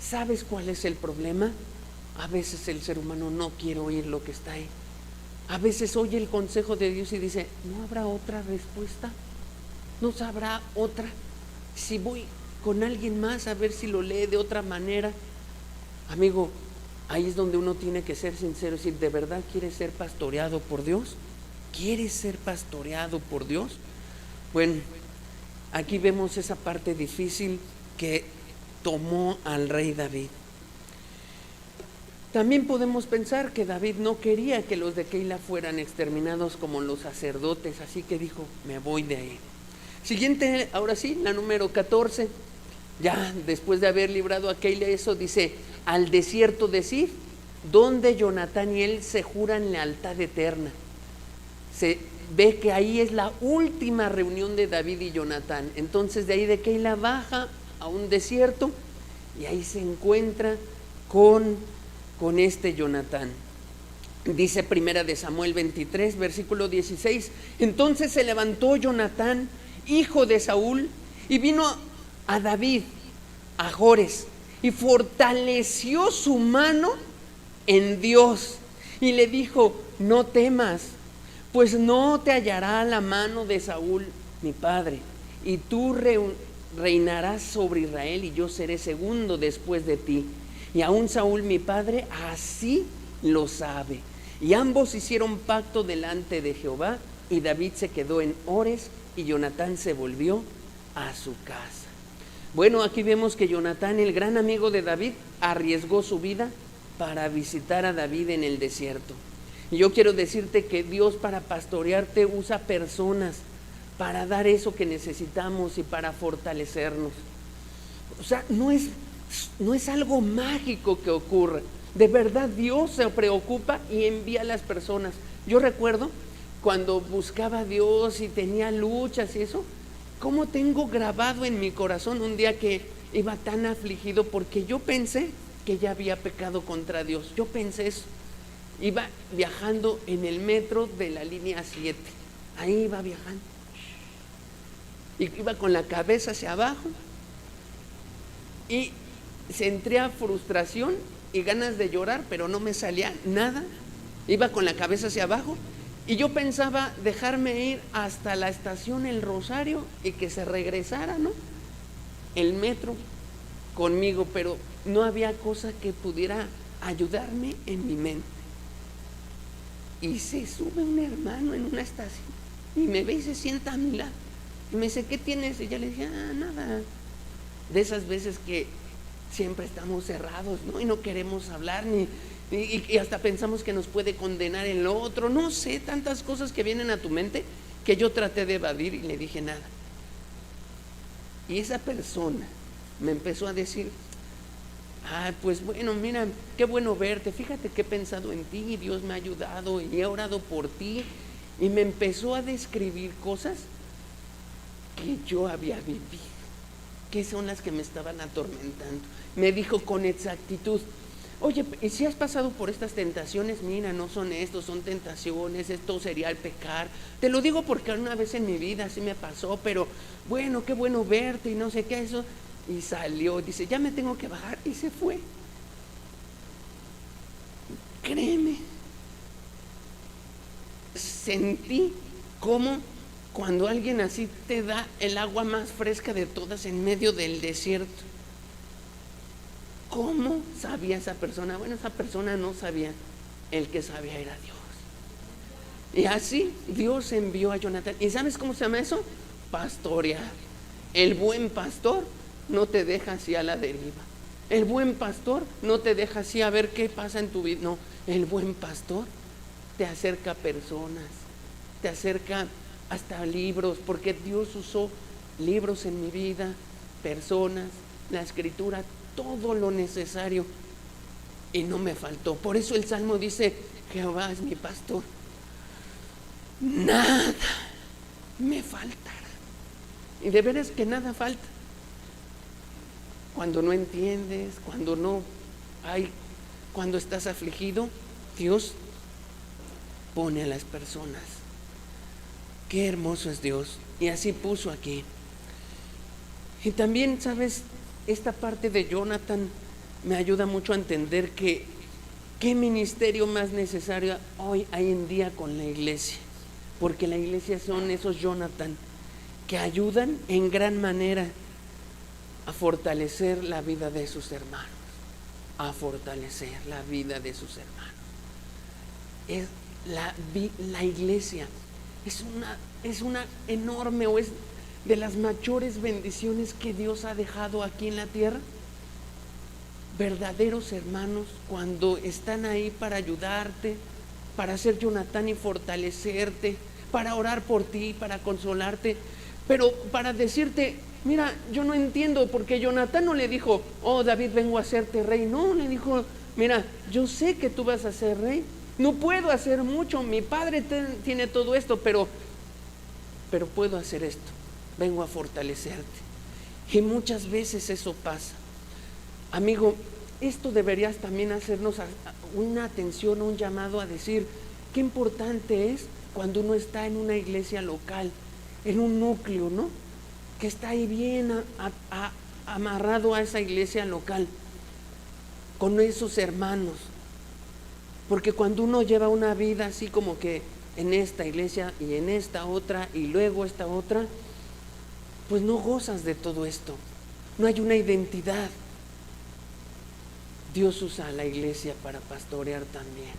¿Sabes cuál es el problema? A veces el ser humano no quiere oír lo que está ahí. A veces oye el consejo de Dios y dice, ¿no habrá otra respuesta? ¿No sabrá otra? Si voy con alguien más a ver si lo lee de otra manera. Amigo, ahí es donde uno tiene que ser sincero, decir, ¿de verdad quieres ser pastoreado por Dios? ¿Quieres ser pastoreado por Dios? Bueno, aquí vemos esa parte difícil que tomó al rey David. También podemos pensar que David no quería que los de Keila fueran exterminados como los sacerdotes, así que dijo, me voy de ahí. Siguiente, ahora sí, la número 14, ya después de haber librado a Keila, eso dice, al desierto de Sif, donde Jonatán y él se juran lealtad eterna. Se ve que ahí es la última reunión de David y Jonatán. Entonces de ahí de Keila baja a un desierto y ahí se encuentra con este Jonatán. Dice primera de Samuel 23, versículo 16, entonces se levantó Jonatán, hijo de Saúl, y vino a David, a Jores, y fortaleció su mano en Dios, y le dijo, no temas, pues no te hallará la mano de Saúl, mi padre, y tú reinarás sobre Israel, y yo seré segundo después de ti. Y aún Saúl, mi padre, así lo sabe. Y ambos hicieron pacto delante de Jehová, y David se quedó en Ores, y Jonatán se volvió a su casa. Bueno, aquí vemos que Jonatán, el gran amigo de David, arriesgó su vida para visitar a David en el desierto. Y yo quiero decirte que Dios, para pastorearte, usa personas para dar eso que necesitamos y para fortalecernos. O sea, no es algo mágico que ocurra. De verdad Dios se preocupa y envía a las personas. Yo recuerdo cuando buscaba a Dios y tenía luchas y eso, cómo tengo grabado en mi corazón un día que iba tan afligido porque yo pensé que ya había pecado contra Dios. Yo pensé eso. Iba viajando en el metro de la línea 7. Ahí iba viajando. Y iba con la cabeza hacia abajo. Y sentía frustración y ganas de llorar, pero no me salía nada. Iba con la cabeza hacia abajo. Y yo pensaba dejarme ir hasta la estación El Rosario y que se regresara, ¿no?, el metro conmigo, pero no había cosa que pudiera ayudarme en mi mente. Y se sube un hermano en una estación y me ve y se sienta a mi lado. Y me dice, ¿qué tienes? Y ya le dije, nada. De esas veces que siempre estamos cerrados, ¿no? Y no queremos hablar y hasta pensamos que nos puede condenar el otro. No sé, tantas cosas que vienen a tu mente que yo traté de evadir y le dije nada. Y esa persona me empezó a decir, pues bueno, mira, qué bueno verte, fíjate que he pensado en ti y Dios me ha ayudado y he orado por ti. Y me empezó a describir cosas que yo había vivido, que son las que me estaban atormentando. Me dijo con exactitud, oye, ¿y si has pasado por estas tentaciones? Mira, no son estos, son tentaciones, esto sería el pecar. Te lo digo porque una vez en mi vida así me pasó, pero bueno, qué bueno verte y no sé qué, eso. Y salió, dice, ya me tengo que bajar, y se fue. Créeme, sentí como cuando alguien así te da el agua más fresca de todas en medio del desierto. ¿Cómo sabía esa persona? Bueno, esa persona no sabía, el que sabía era Dios. Y así Dios envió a Jonatán. ¿Y sabes cómo se llama eso? Pastorear. El buen pastor no te deja así a la deriva. El buen pastor no te deja así a ver qué pasa en tu vida. No, el buen pastor te acerca a personas, te acerca hasta libros, porque Dios usó libros en mi vida, personas, la escritura, todo lo necesario, y no me faltó. Por eso el Salmo dice, Jehová es mi pastor, nada me faltará. Y de veras que nada falta. Cuando no entiendes, cuando estás afligido, Dios pone a las personas. Qué hermoso es Dios. Y así puso aquí. Y también, ¿sabes? Esta parte de Jonathan me ayuda mucho a entender que qué ministerio más necesario hoy hay en día con la iglesia. Porque la iglesia son esos Jonathan que ayudan en gran manera a fortalecer la vida de sus hermanos, a fortalecer la vida de sus hermanos. Es la iglesia es una enorme, o es de las mayores bendiciones que Dios ha dejado aquí en la tierra. Verdaderos hermanos, cuando están ahí para ayudarte, para ser Jonatán y fortalecerte, para orar por ti, para consolarte, pero para decirte, mira, yo no entiendo, porque Jonatán no le dijo, oh David, vengo a hacerte rey. No, le dijo, mira, yo sé que tú vas a ser rey, no puedo hacer mucho, mi padre tiene todo esto, pero puedo hacer esto, vengo a fortalecerte. Y muchas veces eso pasa. Amigo, esto deberías también hacernos una atención, un llamado a decir, qué importante es cuando uno está en una iglesia local, en un núcleo, ¿no?, que está ahí bien amarrado a esa iglesia local, con esos hermanos. Porque cuando uno lleva una vida así como que en esta iglesia y en esta otra y luego esta otra, pues no gozas de todo esto. No hay una identidad. Dios usa a la iglesia para pastorear también.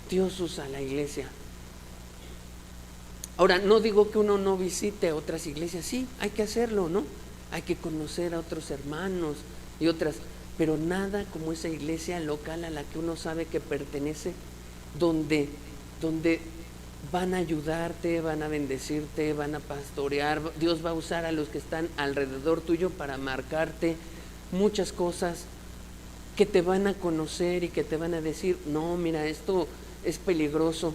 Dios usa a la iglesia. Ahora, no digo que uno no visite otras iglesias, sí, hay que hacerlo, ¿no? Hay que conocer a otros hermanos y otras, pero nada como esa iglesia local a la que uno sabe que pertenece, donde van a ayudarte, van a bendecirte, van a pastorear. Dios va a usar a los que están alrededor tuyo para marcarte muchas cosas que te van a conocer y que te van a decir, no, mira, esto es peligroso.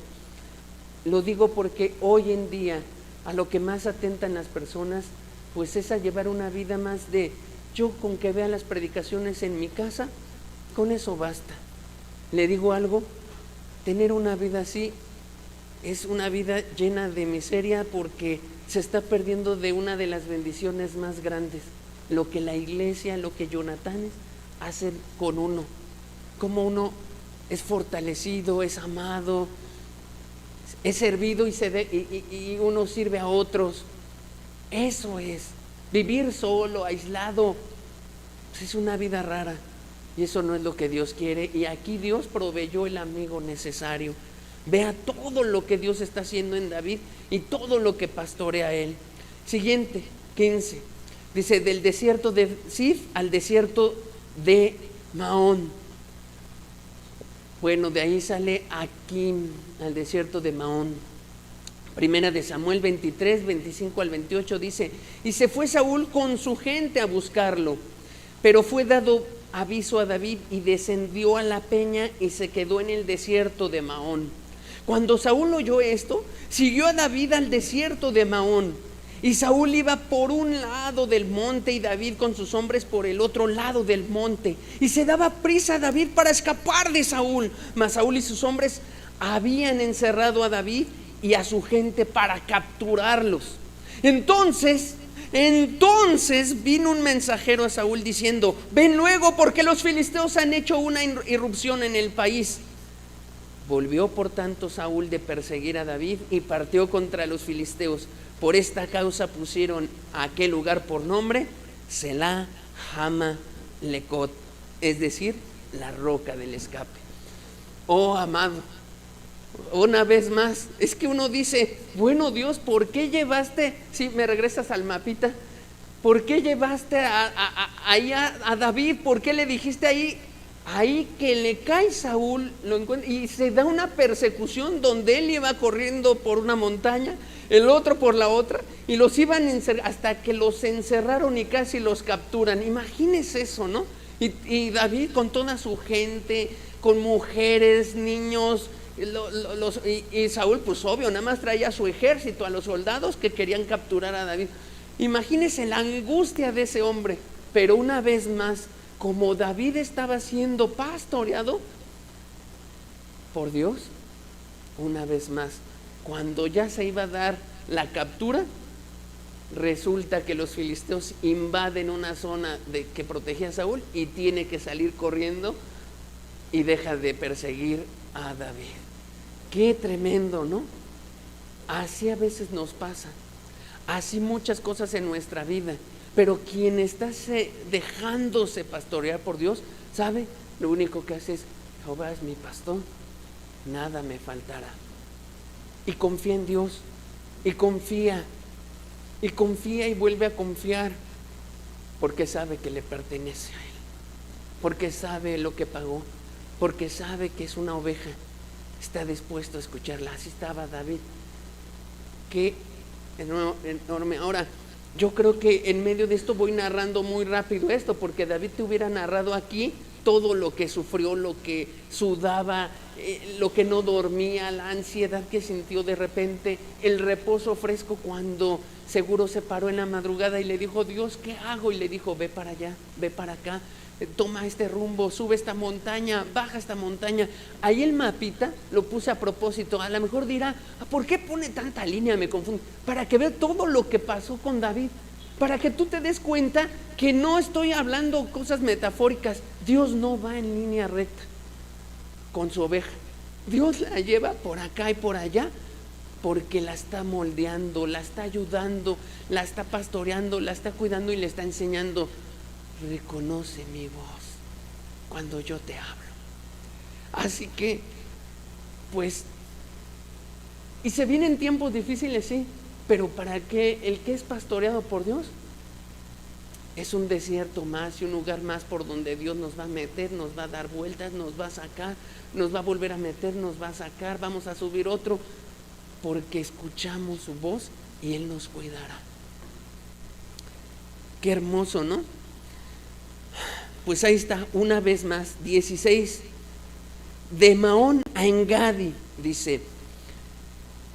Lo digo porque hoy en día a lo que más atentan las personas pues es a llevar una vida más de, yo con que vea las predicaciones en mi casa, con eso basta. Le digo algo, tener una vida así es una vida llena de miseria, porque se está perdiendo de una de las bendiciones más grandes, lo que la iglesia, lo que Jonatanes hacen con uno, como uno es fortalecido, es amado, es servido y uno sirve a otros. Eso es, vivir solo, aislado, pues es una vida rara, y eso no es lo que Dios quiere. Y aquí Dios proveyó el amigo necesario. Vea todo lo que Dios está haciendo en David y todo lo que pastorea él. Siguiente, 15, dice, del desierto de Sif al desierto de Maón. Bueno, de ahí sale Aquim, al desierto de Maón. Primera de Samuel 23, 25 al 28 dice, y se fue Saúl con su gente a buscarlo, pero fue dado aviso a David y descendió a la peña y se quedó en el desierto de Maón. Cuando Saúl oyó esto, siguió a David al desierto de Maón, y Saúl iba por un lado del monte y David con sus hombres por el otro lado del monte, y se daba prisa a David para escapar de Saúl, mas Saúl y sus hombres habían encerrado a David y a su gente para capturarlos. Entonces vino un mensajero a Saúl diciendo, ven luego, porque los filisteos han hecho una irrupción en el país. Volvió por tanto Saúl de perseguir a David y partió contra los filisteos. Por esta causa pusieron a aquel lugar por nombre Selah Hama Lecot, es decir, la roca del escape. Oh amado, una vez más, es que uno dice, bueno Dios, ¿por qué llevaste, si me regresas al mapita, ¿por qué llevaste ahí a David? ¿Por qué le dijiste ahí que le cae Saúl, lo encuentra, y se da una persecución donde él iba corriendo por una montaña, el otro por la otra, y los iban hasta que los encerraron y casi los capturan? Imagínese eso, ¿no? Y David con toda su gente, con mujeres, niños, y Saúl pues obvio, nada más traía a su ejército, a los soldados que querían capturar a David. Imagínese la angustia de ese hombre. Pero una vez más, como David estaba siendo pastoreado por Dios, una vez más, cuando ya se iba a dar la captura, resulta que los filisteos invaden una zona que protegía a Saúl y tiene que salir corriendo y deja de perseguir a David. Qué tremendo, ¿no? Así a veces nos pasa, así muchas cosas en nuestra vida. Pero quien está dejándose pastorear por Dios, ¿sabe? Lo único que hace es, Jehová es mi pastor, nada me faltará. Y confía en Dios, y confía y vuelve a confiar, porque sabe que le pertenece a Él, porque sabe lo que pagó, porque sabe que es una oveja, está dispuesto a escucharla. Así estaba David. Qué enorme. Ahora, yo creo que en medio de esto voy narrando muy rápido esto, porque David te hubiera narrado aquí todo lo que sufrió, lo que sudaba, lo que no dormía, la ansiedad que sintió de repente, el reposo fresco cuando seguro se paró en la madrugada y le dijo, Dios, ¿qué hago? Y le dijo, ve para allá, ve para acá, toma este rumbo, sube esta montaña, baja esta montaña. Ahí el mapita lo puse a propósito. A lo mejor dirá, ¿por qué pone tanta línea? Me confunde. Para que vea todo lo que pasó con David, para que tú te des cuenta que no estoy hablando cosas metafóricas. Dios no va en línea recta con su oveja. Dios la lleva por acá y por allá porque la está moldeando, la está ayudando, la está pastoreando, la está cuidando y le está enseñando: reconoce mi voz cuando yo te hablo. Así que, pues, y se vienen tiempos difíciles, sí, pero para que el que es pastoreado por Dios es un desierto más y un lugar más por donde Dios nos va a meter, nos va a dar vueltas, nos va a sacar, nos va a volver a meter, nos va a sacar, vamos a subir otro, porque escuchamos su voz y Él nos cuidará. Qué hermoso, ¿no? Pues ahí está, una vez más, 16, de Maón a Engadi, dice,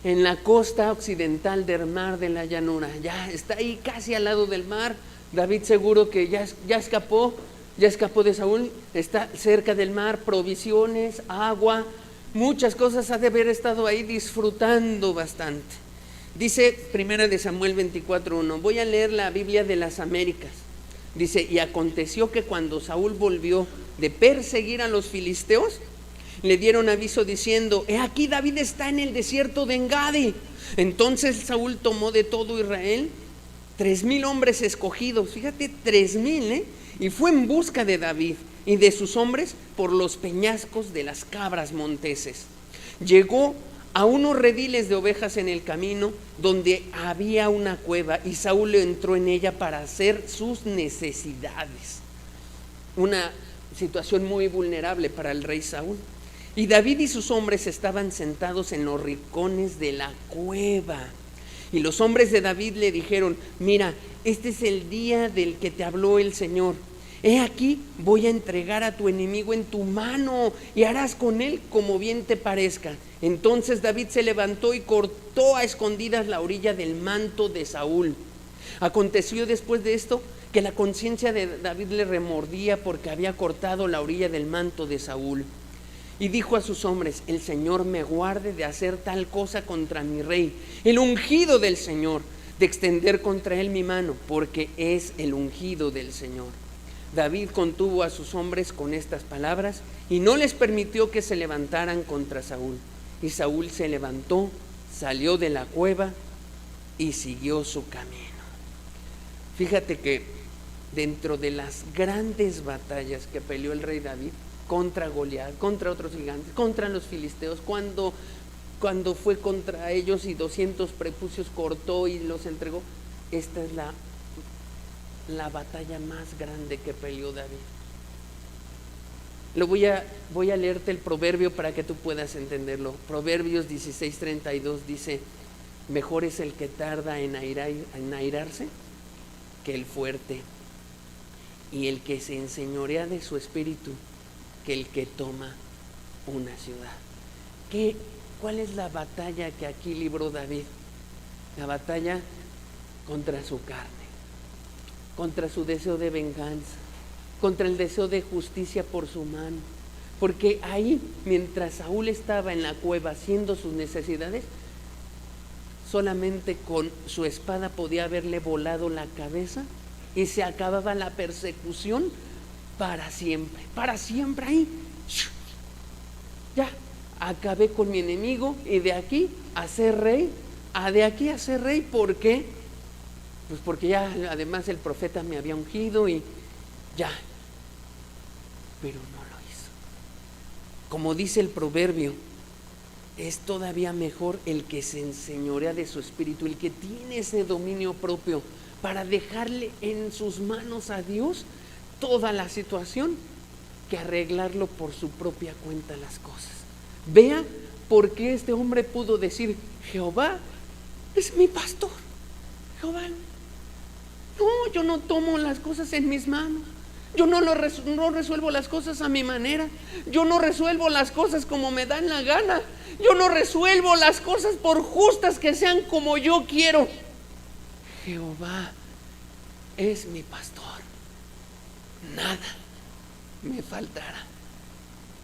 en la costa occidental del mar de la llanura. Ya está ahí casi al lado del mar. David seguro que ya escapó de Saúl, está cerca del mar, provisiones, agua, muchas cosas, ha de haber estado ahí disfrutando bastante. Dice 1 Samuel 24:1, voy a leer la Biblia de las Américas. Dice, y aconteció que cuando Saúl volvió de perseguir a los filisteos, le dieron aviso diciendo: he aquí David está en el desierto de Engadi. Entonces Saúl tomó de todo Israel 3,000 hombres escogidos, fíjate, 3,000, y fue en busca de David y de sus hombres por los peñascos de las cabras monteses. Llegó a unos rediles de ovejas en el camino donde había una cueva, y Saúl entró en ella para hacer sus necesidades. Una situación muy vulnerable para el rey Saúl. Y David y sus hombres estaban sentados en los rincones de la cueva. Y los hombres de David le dijeron: mira, este es el día del que te habló el Señor. He aquí, voy a entregar a tu enemigo en tu mano y harás con él como bien te parezca. Entonces David se levantó y cortó a escondidas la orilla del manto de Saúl. Aconteció después de esto que la conciencia de David le remordía porque había cortado la orilla del manto de Saúl. Y dijo a sus hombres: el Señor me guarde de hacer tal cosa contra mi rey, el ungido del Señor, de extender contra él mi mano, porque es el ungido del Señor. David contuvo a sus hombres con estas palabras y no les permitió que se levantaran contra Saúl. Y Saúl se levantó, salió de la cueva y siguió su camino. Fíjate que dentro de las grandes batallas que peleó el rey David contra Goliat, contra otros gigantes, contra los filisteos, cuando fue contra ellos y 200 prepucios cortó y los entregó, esta es la batalla más grande que peleó David. Voy a leerte el proverbio para que tú puedas entenderlo. Proverbios 16:32 dice: mejor es el que tarda en airarse que el fuerte, y el que se enseñorea de su espíritu que el que toma una ciudad. ¿Cuál es la batalla que aquí libró David? La batalla contra su carne, contra su deseo de venganza, contra el deseo de justicia por su mano. Porque ahí, mientras Saúl estaba en la cueva haciendo sus necesidades, solamente con su espada podía haberle volado la cabeza y se acababa la persecución para siempre ahí. Ya, acabé con mi enemigo y de aquí a ser rey, ¿por qué? Pues porque ya además el profeta me había ungido y ya, pero no lo hizo. Como dice el proverbio, es todavía mejor el que se enseñorea de su espíritu, el que tiene ese dominio propio para dejarle en sus manos a Dios toda la situación, que arreglarlo por su propia cuenta las cosas. Vea por qué este hombre pudo decir: Jehová es mi pastor. Jehová, no, yo no tomo las cosas en mis manos. Yo no resuelvo las cosas a mi manera. Yo no resuelvo las cosas como me dan la gana. Yo no resuelvo las cosas por justas que sean como yo quiero. Jehová es mi pastor. Nada me faltará.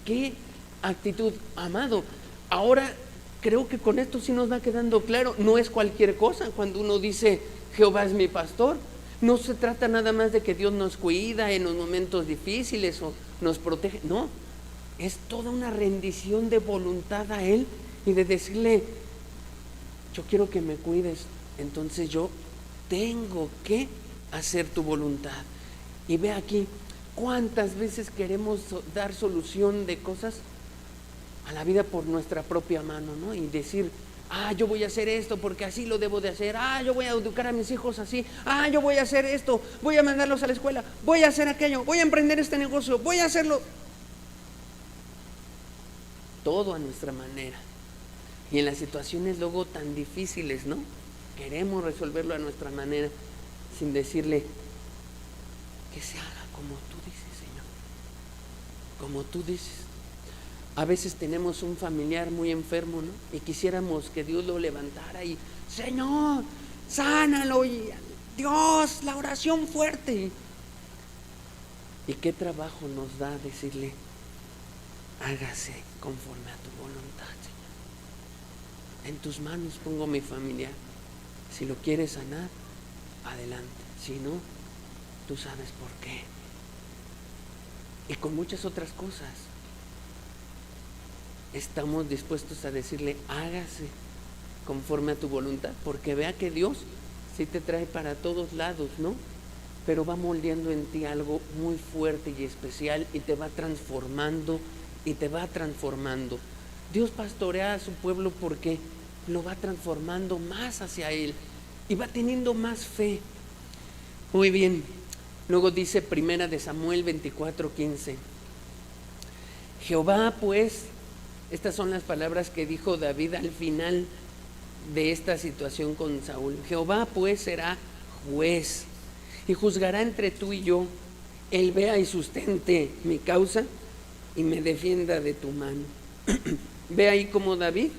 Qué actitud, amado. Ahora creo que con esto sí nos va quedando claro. No es cualquier cosa cuando uno dice Jehová es mi pastor. No se trata nada más de que Dios nos cuida en los momentos difíciles o nos protege. No, es toda una rendición de voluntad a Él y de decirle, yo quiero que me cuides, entonces yo tengo que hacer tu voluntad. Y ve aquí, cuántas veces queremos dar solución de cosas a la vida por nuestra propia mano, ¿no? Y decir, yo voy a hacer esto porque así lo debo de hacer, yo voy a educar a mis hijos así, yo voy a hacer esto, voy a mandarlos a la escuela, voy a hacer aquello, voy a emprender este negocio, voy a hacerlo. Todo a nuestra manera. Y en las situaciones luego tan difíciles, ¿no? Queremos resolverlo a nuestra manera, sin decirle que se haga como tú dices, Señor. Como tú dices. A veces tenemos un familiar muy enfermo, ¿no? Y quisiéramos que Dios lo levantara y, Señor, sánalo, y Dios, la oración fuerte. ¿Y qué trabajo nos da decirle, hágase conforme a tu voluntad, Señor? En tus manos pongo mi familiar. Si lo quieres sanar, adelante. Si no, tú sabes por qué. Y con muchas otras cosas estamos dispuestos a decirle, hágase conforme a tu voluntad, porque vea que Dios sí te trae para todos lados, ¿no? Pero va moldeando en ti algo muy fuerte y especial y te va transformando y te va transformando. Dios pastorea a su pueblo porque lo va transformando más hacia Él y va teniendo más fe. Muy bien. Luego dice Primera de Samuel 24:15. Jehová pues, estas son las palabras que dijo David al final de esta situación con Saúl. Jehová pues será juez y juzgará entre tú y yo. Él vea y sustente mi causa y me defienda de tu mano. Ve ahí como David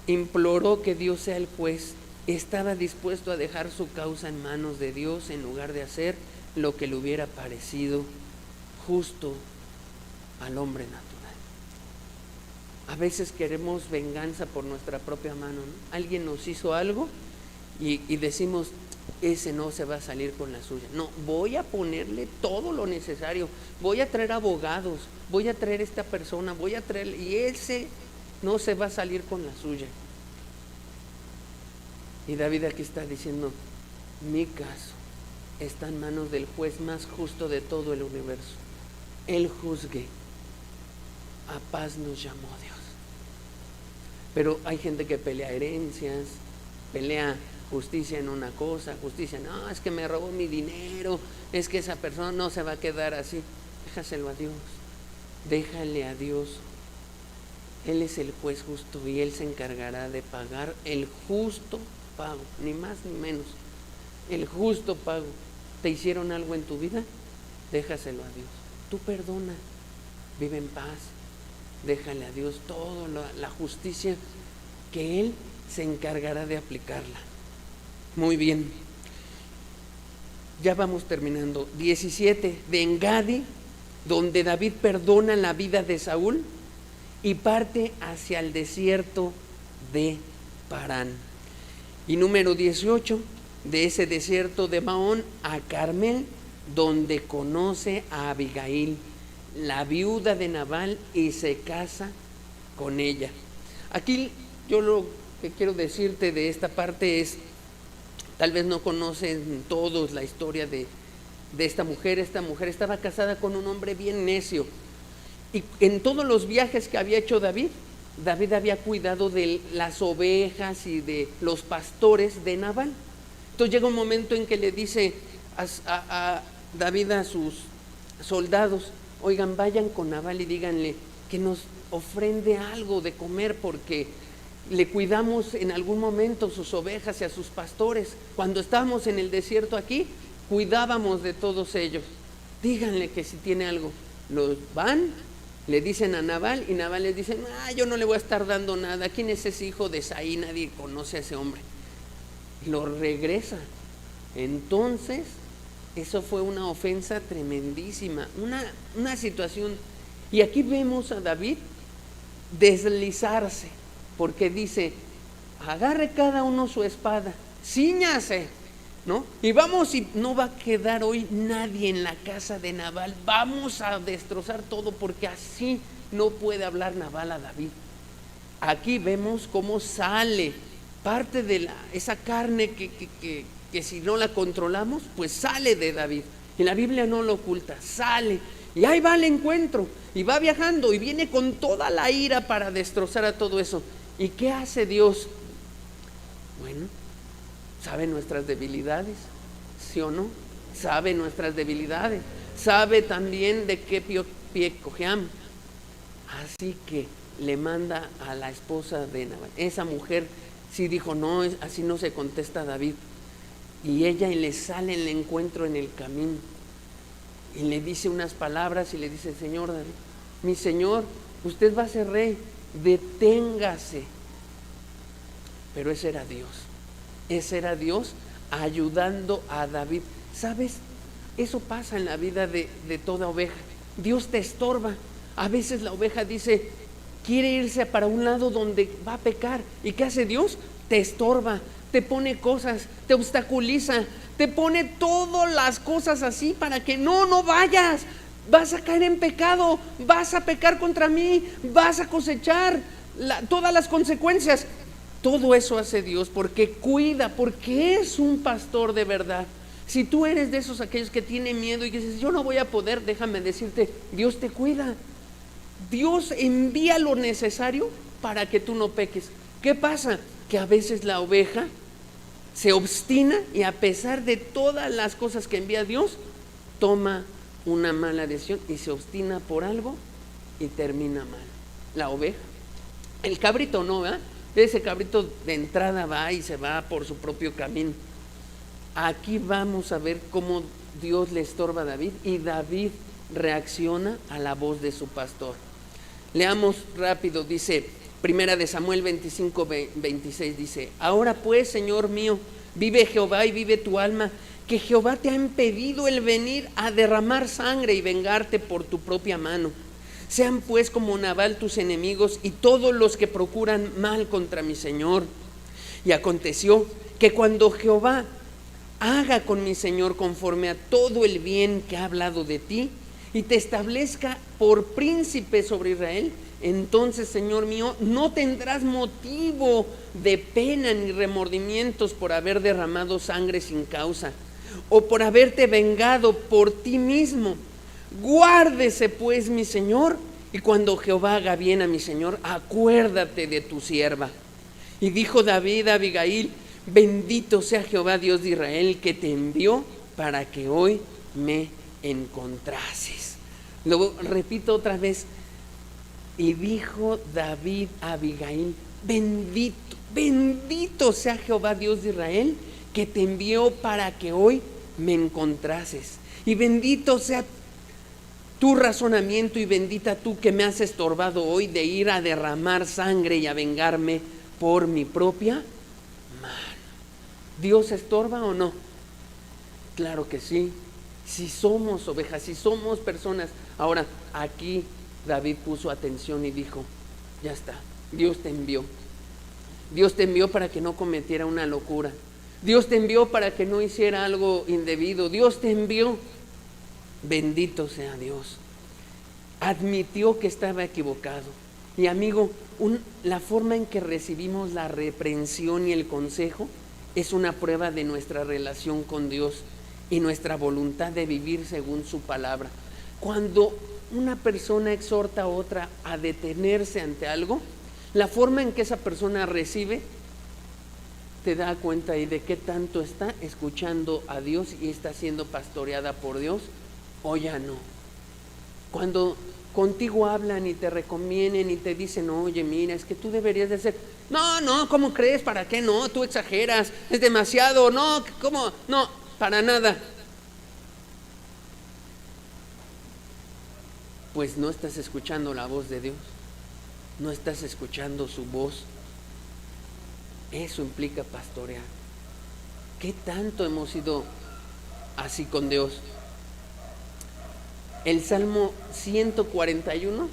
imploró que Dios sea el juez. Estaba dispuesto a dejar su causa en manos de Dios en lugar de hacer lo que le hubiera parecido justo al hombre natural. A veces queremos venganza por nuestra propia mano, ¿no? Alguien nos hizo algo y decimos, ese no se va a salir con la suya. No, voy a ponerle todo lo necesario, voy a traer abogados, voy a traer esta persona, voy a traer, y ese no se va a salir con la suya. Y David aquí está diciendo, mi caso está en manos del juez más justo de todo el universo. Él juzgue. A paz nos llamó Dios. Pero hay gente que pelea herencias, pelea justicia en una cosa, justicia, no, es que me robó mi dinero, es que esa persona no se va a quedar así. Déjaselo a Dios, déjale a Dios. Él es el juez justo y Él se encargará de pagar el justo pago, ni más ni menos, el justo pago. ¿Te hicieron algo en tu vida? Déjaselo a Dios. Tú perdona, vive en paz, déjale a Dios toda la justicia que Él se encargará de aplicarla. Muy bien, ya vamos terminando. 17, de Engadi, donde David perdona la vida de Saúl y parte hacia el desierto de Parán. Y número 18, de ese desierto de Maón a Carmel, donde conoce a Abigail, la viuda de Nabal, y se casa con ella. Aquí yo lo que quiero decirte de esta parte es, tal vez no conocen todos la historia de esta mujer. Esta mujer estaba casada con un hombre bien necio, y en todos los viajes que había hecho David había cuidado de las ovejas y de los pastores de Nabal. Entonces llega un momento en que le dice a David a sus soldados, oigan, vayan con Nabal y díganle que nos ofrende algo de comer, porque le cuidamos en algún momento sus ovejas y a sus pastores. Cuando estábamos en el desierto aquí, cuidábamos de todos ellos. Díganle que si tiene algo. Los van, le dicen a Nabal, y Nabal les dice, yo no le voy a estar dando nada. ¿Quién es ese hijo de Saí? Nadie conoce a ese hombre. Lo regresa. Entonces, eso fue una ofensa tremendísima, una situación. Y aquí vemos a David deslizarse, porque dice, agarre cada uno su espada, cíñase, ¿no? Y vamos, y no va a quedar hoy nadie en la casa de Nabal, vamos a destrozar todo, porque así no puede hablar Nabal a David. Aquí vemos cómo sale parte de esa carne que si no la controlamos, pues sale de David. Y la Biblia no lo oculta, sale. Y ahí va al encuentro, y va viajando, y viene con toda la ira para destrozar a todo eso. ¿Y qué hace Dios? Bueno, sabe nuestras debilidades, ¿sí o no? Sabe nuestras debilidades, sabe también de qué pie cojeamos. Así que le manda a la esposa de Nabal. Esa mujer sí dijo, no, así no se contesta a David. Y ella le sale el encuentro en el camino. Y le dice unas palabras y le dice, Señor David, mi Señor, usted va a ser rey, deténgase. Pero ese era Dios ayudando a David. ¿Sabes? Eso pasa en la vida de toda oveja. Dios te estorba. A veces la oveja dice, quiere irse para un lado donde va a pecar. ¿Y qué hace Dios? Te estorba, te pone cosas, te obstaculiza, te pone todas las cosas así para que no vayas. Vas a caer en pecado, vas a pecar contra mí, vas a cosechar todas las consecuencias. Todo eso hace Dios porque cuida, porque es un pastor de verdad. Si tú eres de esos aquellos que tienen miedo y que dices, yo no voy a poder, déjame decirte, Dios te cuida. Dios envía lo necesario para que tú no peques. ¿Qué pasa? Que a veces la oveja se obstina y a pesar de todas las cosas que envía Dios, toma una mala decisión y se obstina por algo y termina mal. La oveja. El cabrito no, ¿verdad? Ese cabrito de entrada va y se va por su propio camino. Aquí vamos a ver cómo Dios le estorba a David y David reacciona a la voz de su pastor. Leamos rápido, dice Primera de Samuel 25:26, dice, ahora pues, Señor mío, vive Jehová y vive tu alma, que Jehová te ha impedido el venir a derramar sangre y vengarte por tu propia mano. Sean pues como Nabal tus enemigos y todos los que procuran mal contra mi Señor. Y aconteció que cuando Jehová haga con mi Señor conforme a todo el bien que ha hablado de ti, y te establezca por príncipe sobre Israel, entonces, Señor mío, no tendrás motivo de pena ni remordimientos por haber derramado sangre sin causa, o por haberte vengado por ti mismo. Guárdese pues mi Señor, y cuando Jehová haga bien a mi Señor, acuérdate de tu sierva. Y dijo David a Abigail, bendito sea Jehová Dios de Israel, que te envió para que hoy me encontrases. Luego repito otra vez, y dijo David a Abigail, bendito sea Jehová Dios de Israel, que te envió para que hoy me encontrases. Y bendito sea tu razonamiento y bendita tú que me has estorbado hoy de ir a derramar sangre y a vengarme por mi propia mano. ¿Dios estorba o no? Claro que sí. Si somos ovejas, si somos personas. Ahora, aquí David puso atención y dijo, ya está, Dios te envió. Dios te envió para que no cometiera una locura. Dios te envió para que no hiciera algo indebido. Dios te envió. Bendito sea Dios. Admitió que estaba equivocado. Y amigo, la forma en que recibimos la reprensión y el consejo es una prueba de nuestra relación con Dios y nuestra voluntad de vivir según su palabra. Cuando una persona exhorta a otra a detenerse ante algo, la forma en que esa persona recibe te da cuenta ahí de qué tanto está escuchando a Dios y está siendo pastoreada por Dios o ya no. Cuando contigo hablan y te recomienden y te dicen, oye, mira, es que tú deberías de hacer, no, ¿cómo crees? ¿Para qué? No, tú exageras, es demasiado, no, ¿cómo? No, para nada. Pues no estás escuchando la voz de Dios, no estás escuchando su voz. Eso implica pastorear. ¿Qué tanto hemos sido así con Dios? El Salmo 141,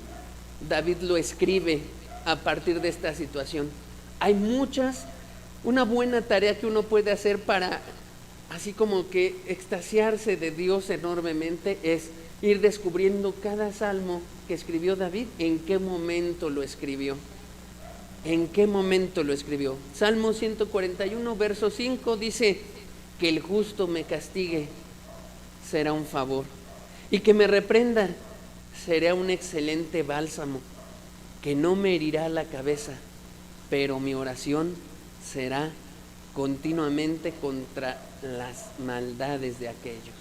David lo escribe a partir de esta situación. Hay una buena tarea que uno puede hacer para así como que extasiarse de Dios enormemente es ir descubriendo cada salmo que escribió David, en qué momento lo escribió. ¿En qué momento lo escribió? Salmo 141, verso 5 dice: que el justo me castigue será un favor, y que me reprenda será un excelente bálsamo, que no me herirá la cabeza, pero mi oración será continuamente contra las maldades de aquellos.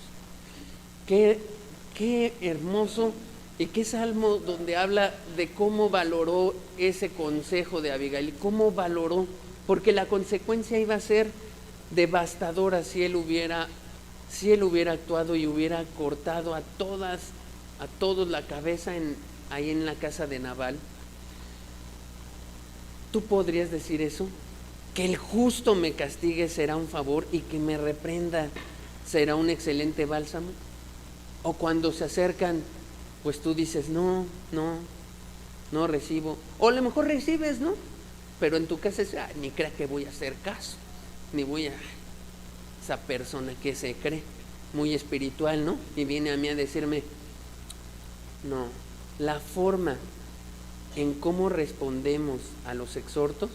Qué hermoso y qué salmo donde habla de cómo valoró ese consejo de Abigail, cómo valoró, porque la consecuencia iba a ser devastadora si él hubiera actuado y hubiera cortado a todos la cabeza ahí en la casa de Nabal. ¿Tú podrías decir eso? Que el justo me castigue será un favor y que me reprenda será un excelente bálsamo. O cuando se acercan, pues tú dices, no recibo. O a lo mejor recibes, ¿no? Pero en tu casa es, ni crea que voy a hacer caso, ni voy a... Esa persona que se cree muy espiritual, ¿no? Y viene a mí a decirme, no, la forma en cómo respondemos a los exhortos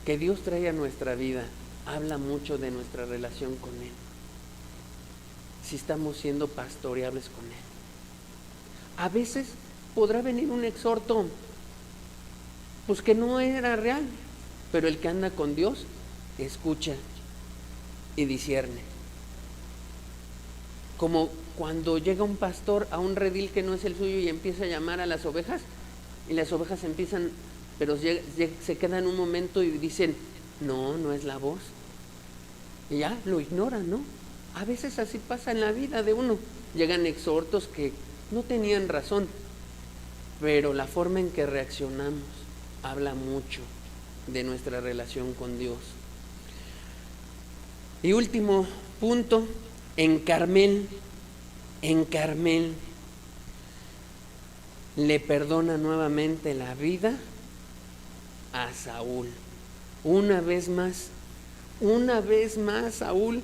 que Dios trae a nuestra vida habla mucho de nuestra relación con Él. Si estamos siendo pastoreables con Él. A veces podrá venir un exhorto, pues que no era real, pero el que anda con Dios escucha y discierne. Como cuando llega un pastor a un redil que no es el suyo y empieza a llamar a las ovejas, y las ovejas empiezan, pero se quedan un momento y dicen, no es la voz, y ya lo ignoran, ¿no? A veces así pasa en la vida de uno. Llegan exhortos que no tenían razón, pero la forma en que reaccionamos habla mucho de nuestra relación con Dios. Y último punto, en Carmel le perdona nuevamente la vida a Saúl. Una vez más Saúl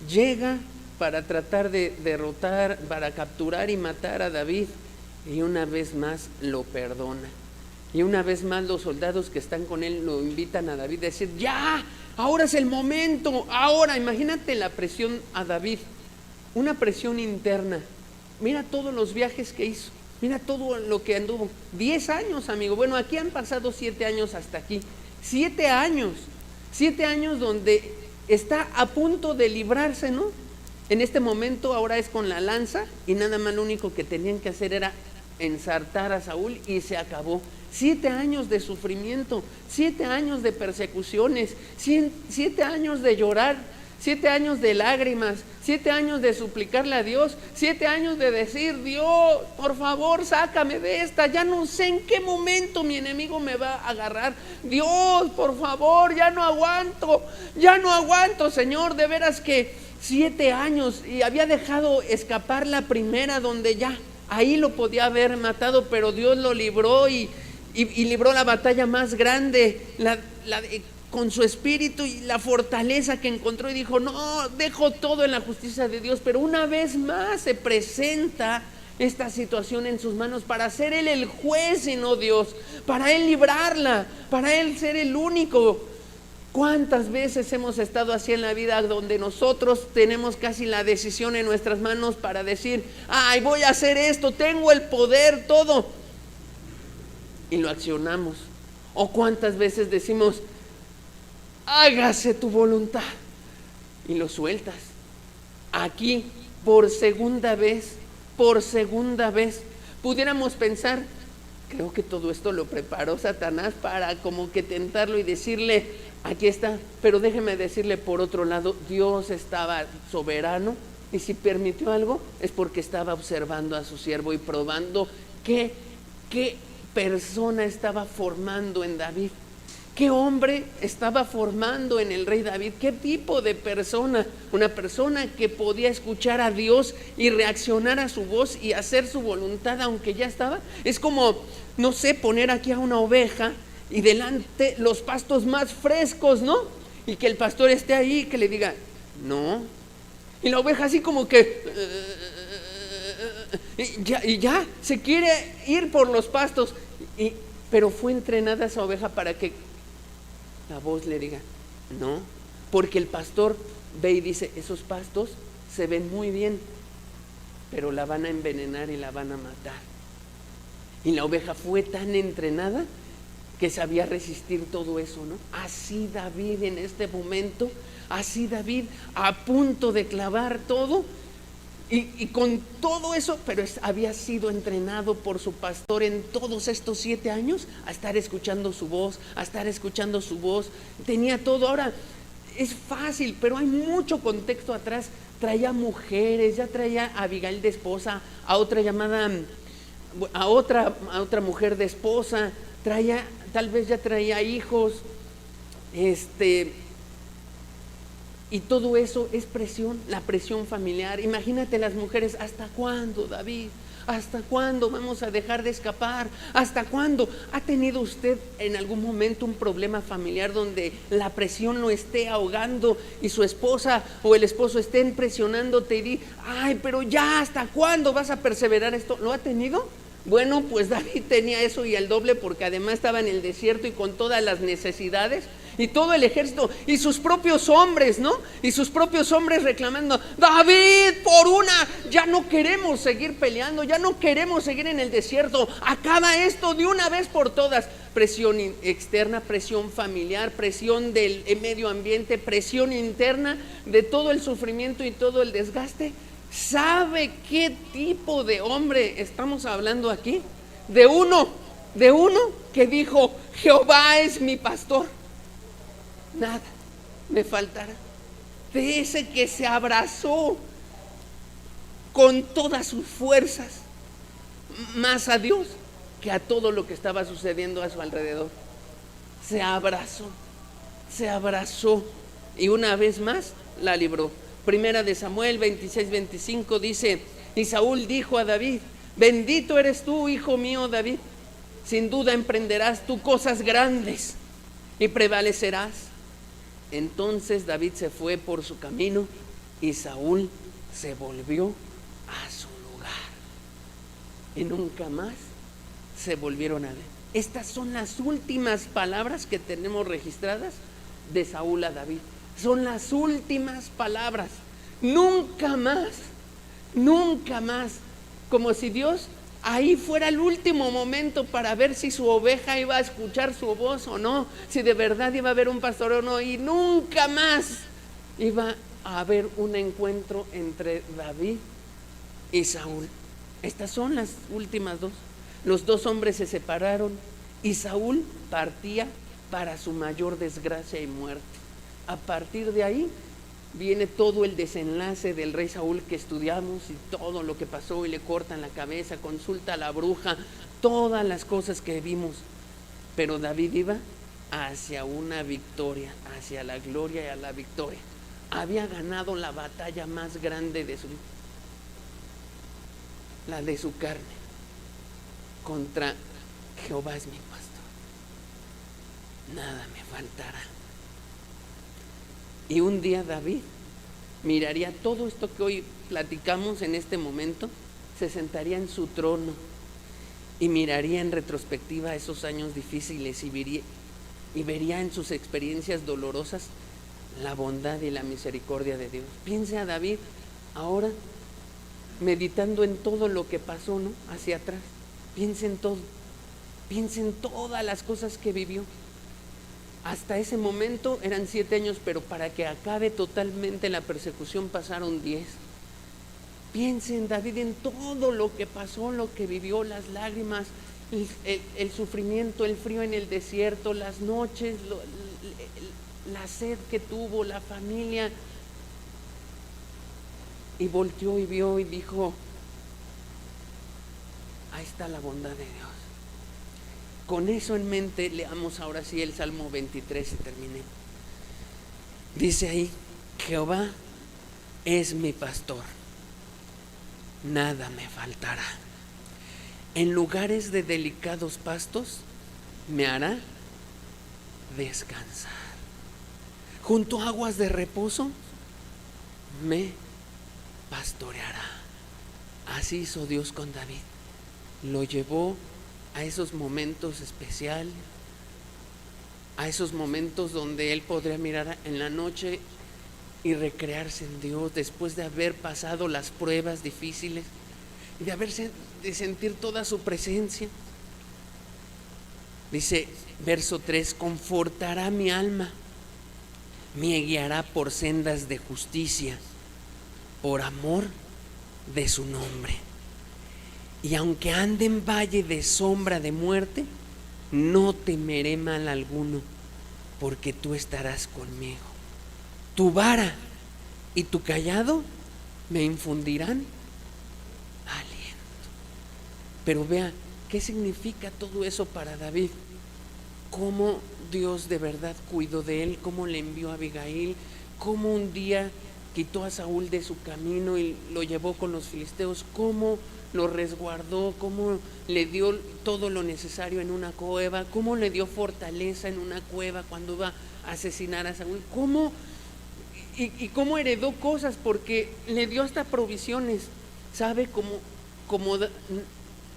llega para tratar de derrotar, para capturar y matar a David, y una vez más lo perdona. Y una vez más los soldados que están con él lo invitan a David a decir, ya, ahora es el momento, ahora. Imagínate la presión a David, una presión interna. Mira todos los viajes que hizo, mira todo lo que anduvo. 10 años, amigo. Bueno, aquí han pasado 7 años hasta aquí. 7 años donde está a punto de librarse, ¿no? En este momento ahora es con la lanza y nada más lo único que tenían que hacer era ensartar a Saúl y se acabó. 7 años de sufrimiento, 7 años de persecuciones, 7 años de llorar, 7 años de lágrimas, 7 años de suplicarle a Dios, 7 años de decir, Dios, por favor, sácame de esta, ya no sé en qué momento mi enemigo me va a agarrar. Dios, por favor, ya no aguanto, Señor, de veras que 7 años, y había dejado escapar la primera donde ya, ahí lo podía haber matado, pero Dios lo libró y libró la batalla más grande, con su espíritu y la fortaleza que encontró, y dijo, no, dejo todo en la justicia de Dios. Pero una vez más se presenta esta situación en sus manos para ser Él el juez y no Dios, para Él librarla, para Él ser el único. ¿Cuántas veces hemos estado así en la vida donde nosotros tenemos casi la decisión en nuestras manos para decir, ay, voy a hacer esto, tengo el poder, todo, y lo accionamos? ¿O cuántas veces decimos, hágase tu voluntad, y lo sueltas? Aquí, por segunda vez, pudiéramos pensar, creo que todo esto lo preparó Satanás para como que tentarlo y decirle, aquí está. Pero déjeme decirle, por otro lado, Dios estaba soberano, y si permitió algo es porque estaba observando a su siervo y probando qué persona estaba formando en David. ¿Qué hombre estaba formando en el rey David? ¿Qué tipo de persona? Una persona que podía escuchar a Dios y reaccionar a su voz y hacer su voluntad aunque ya estaba. Es como, no sé, poner aquí a una oveja y delante los pastos más frescos, ¿no? Y que el pastor esté ahí y que le diga, No. Y la oveja así como que y ya se quiere ir por los pastos, pero fue entrenada esa oveja para que la voz le diga no, porque el pastor ve y dice, esos pastos se ven muy bien, pero la van a envenenar y la van a matar. Y la oveja fue tan entrenada que sabía resistir todo eso, ¿no? Así David en este momento, así David a punto de clavar todo, y con todo eso, pero había sido entrenado por su pastor en todos estos 7 años a estar escuchando su voz, tenía todo. Ahora es fácil, pero hay mucho contexto atrás. Traía mujeres, ya traía a Abigail de esposa, a otra llamada, a otra mujer de esposa, tal vez ya traía hijos, y todo eso es presión, la presión familiar. Imagínate las mujeres, ¿hasta cuándo, David? ¿Hasta cuándo vamos a dejar de escapar? ¿Hasta cuándo? ¿Ha tenido usted en algún momento un problema familiar donde la presión lo esté ahogando y su esposa o el esposo estén presionándote y di, ay, pero ya, ¿hasta cuándo vas a perseverar esto? ¿Lo ha tenido? Bueno, pues David tenía eso y el doble, porque además estaba en el desierto y con todas las necesidades y todo el ejército y sus propios hombres, ¿no? Y sus propios hombres reclamando, David, ya no queremos seguir peleando, ya no queremos seguir en el desierto, acaba esto de una vez por todas. Presión externa, presión familiar, presión del medio ambiente, presión interna de todo el sufrimiento y todo el desgaste. ¿Sabe qué tipo de hombre estamos hablando aquí? De uno que dijo, Jehová es mi pastor, nada me faltará. De ese que se abrazó con todas sus fuerzas, más a Dios que a todo lo que estaba sucediendo a su alrededor. Se abrazó y una vez más la libró. Primera de Samuel 26-25 dice, y Saúl dijo a David, bendito eres tú, hijo mío David, sin duda emprenderás tú cosas grandes y prevalecerás. Entonces David se fue por su camino y Saúl se volvió a su lugar y nunca más se volvieron a ver. Estas son las últimas palabras que tenemos registradas de Saúl a David. Son las últimas palabras. Nunca más, como si Dios ahí fuera el último momento para ver si su oveja iba a escuchar su voz o no, si de verdad iba a haber un pastor o no, y nunca más iba a haber un encuentro entre David y Saúl. Estas son las últimas dos. Los dos hombres se separaron y Saúl partía para su mayor desgracia y muerte. A partir de ahí viene todo el desenlace del rey Saúl que estudiamos y todo lo que pasó, y le cortan la cabeza, consulta a la bruja, todas las cosas que vimos. Pero David iba hacia una victoria, hacia la gloria y a la victoria. Había ganado la batalla más grande de su vida, la de su carne, contra Jehová es mi pastor, nada me faltará. Y un día David miraría todo esto que hoy platicamos en este momento, se sentaría en su trono y miraría en retrospectiva esos años difíciles y vería en sus experiencias dolorosas la bondad y la misericordia de Dios. Piense a David ahora meditando en todo lo que pasó, ¿no? Hacia atrás. Piense en todo, piense en todas las cosas que vivió. Hasta ese momento eran 7 años, pero para que acabe totalmente la persecución pasaron 10. Piense en David, en todo lo que pasó, lo que vivió, las lágrimas, el sufrimiento, el frío en el desierto, las noches, la sed que tuvo, la familia. Y volteó y vio y dijo, ahí está la bondad de Dios. Con eso en mente, leamos ahora sí el Salmo 23 y terminé. Dice ahí, Jehová es mi pastor, nada me faltará. En lugares de delicados pastos me hará descansar. Junto a aguas de reposo me pastoreará. Así hizo Dios con David. Lo llevó a esos momentos especiales, a esos momentos donde él podría mirar en la noche y recrearse en Dios después de haber pasado las pruebas difíciles y de sentir toda su presencia. Dice verso 3: confortará mi alma, me guiará por sendas de justicia, por amor de su nombre. Y aunque ande en valle de sombra de muerte, no temeré mal alguno, porque tú estarás conmigo. Tu vara y tu cayado me infundirán aliento. Pero vea, ¿qué significa todo eso para David? Cómo Dios de verdad cuidó de él, cómo le envió a Abigail, cómo un día quitó a Saúl de su camino y lo llevó con los filisteos, cómo lo resguardó, cómo le dio todo lo necesario en una cueva, cómo le dio fortaleza en una cueva cuando iba a asesinar a Saúl, cómo heredó cosas, porque le dio hasta provisiones. ¿Sabe? Como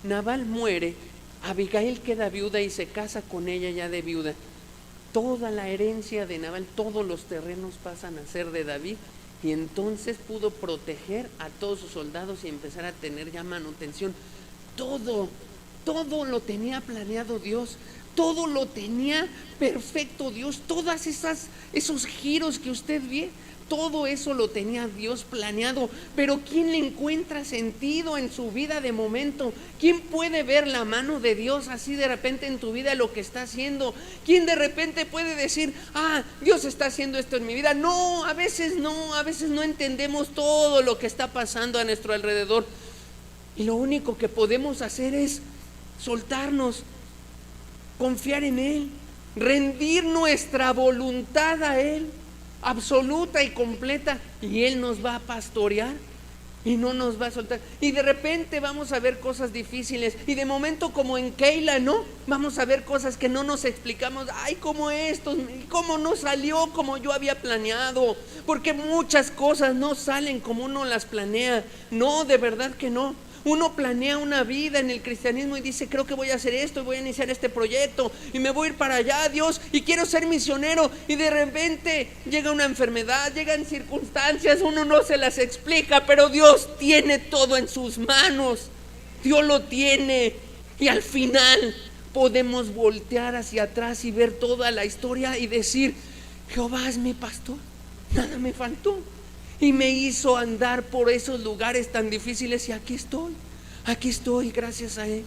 Nabal muere, Abigail queda viuda y se casa con ella ya de viuda. Toda la herencia de Nabal, todos los terrenos pasan a ser de David, y entonces pudo proteger a todos sus soldados y empezar a tener ya manutención. Todo lo tenía planeado Dios, todo lo tenía perfecto Dios, todas esos giros que usted ve, todo eso lo tenía Dios planeado. Pero ¿quién le encuentra sentido en su vida de momento? ¿Quién puede ver la mano de Dios así de repente en tu vida, lo que está haciendo? ¿Quién de repente puede decir, Dios está haciendo esto en mi vida? No, a veces no entendemos todo lo que está pasando a nuestro alrededor, y lo único que podemos hacer es soltarnos, confiar en Él, rendir nuestra voluntad a Él, absoluta y completa, y Él nos va a pastorear y no nos va a soltar. Y de repente vamos a ver cosas difíciles, y de momento, como en Keila, ¿no? Vamos a ver cosas que no nos explicamos. ¿Cómo esto? ¿Cómo no salió como yo había planeado? Porque muchas cosas no salen como uno las planea. No, de verdad que no. Uno planea una vida en el cristianismo y dice, creo que voy a hacer esto, y voy a iniciar este proyecto, y me voy a ir para allá, Dios, y quiero ser misionero. Y de repente llega una enfermedad, llegan circunstancias, uno no se las explica, pero Dios tiene todo en sus manos. Dios lo tiene, y al final podemos voltear hacia atrás y ver toda la historia y decir, Jehová es mi pastor, nada me faltó, y me hizo andar por esos lugares tan difíciles, y aquí estoy gracias a Él.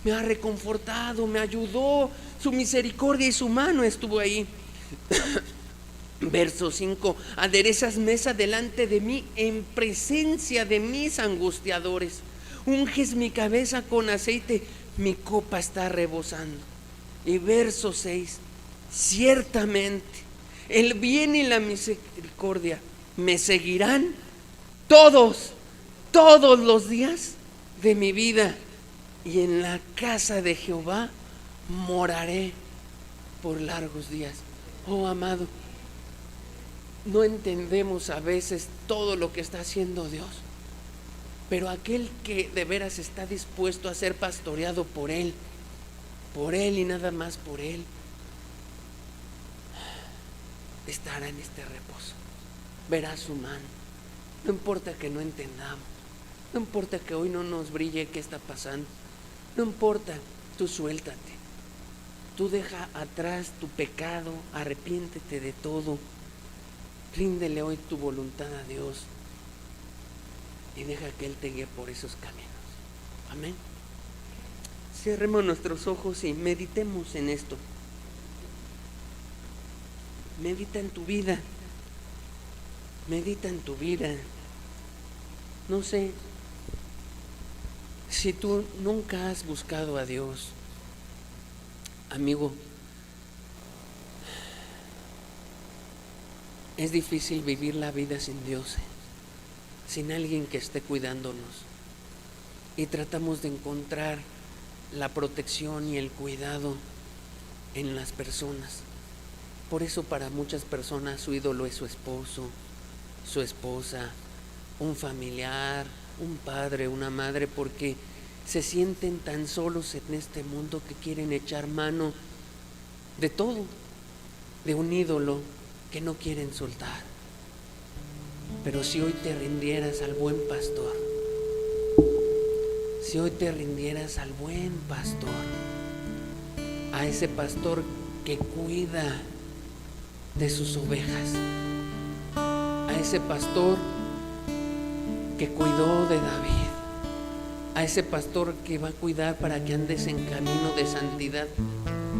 Me ha reconfortado, me ayudó, su misericordia y su mano estuvo ahí. Verso 5: aderezas mesa delante de mí en presencia de mis angustiadores, unges mi cabeza con aceite, mi copa está rebosando. Y verso 6: ciertamente el bien y la misericordia me seguirán todos los días de mi vida, y en la casa de Jehová moraré por largos días. Oh amado, no entendemos a veces todo lo que está haciendo Dios, pero aquel que de veras está dispuesto a ser pastoreado por Él y nada más por Él, estará en este reposo, verá su mano. No importa que no entendamos, no importa que hoy no nos brille qué está pasando, no importa, tú suéltate, tú deja atrás tu pecado, arrepiéntete de todo, ríndele hoy tu voluntad a Dios y deja que Él te guíe por esos caminos. Amén. Cerremos nuestros ojos y meditemos en esto. Medita en tu vida. Medita en tu vida. No sé si tú nunca has buscado a Dios, amigo. Es difícil vivir la vida sin Dios, sin alguien que esté cuidándonos, y tratamos de encontrar la protección y el cuidado en las personas. Por eso para muchas personas su ídolo es su esposo, su esposa, un familiar, un padre, una madre, porque se sienten tan solos en este mundo que quieren echar mano de todo, de un ídolo que no quieren soltar. Pero si hoy te rindieras al buen pastor, si hoy te rindieras al buen pastor, a ese pastor que cuida de sus ovejas, a ese pastor que cuidó de David, a ese pastor que va a cuidar para que andes en camino de santidad,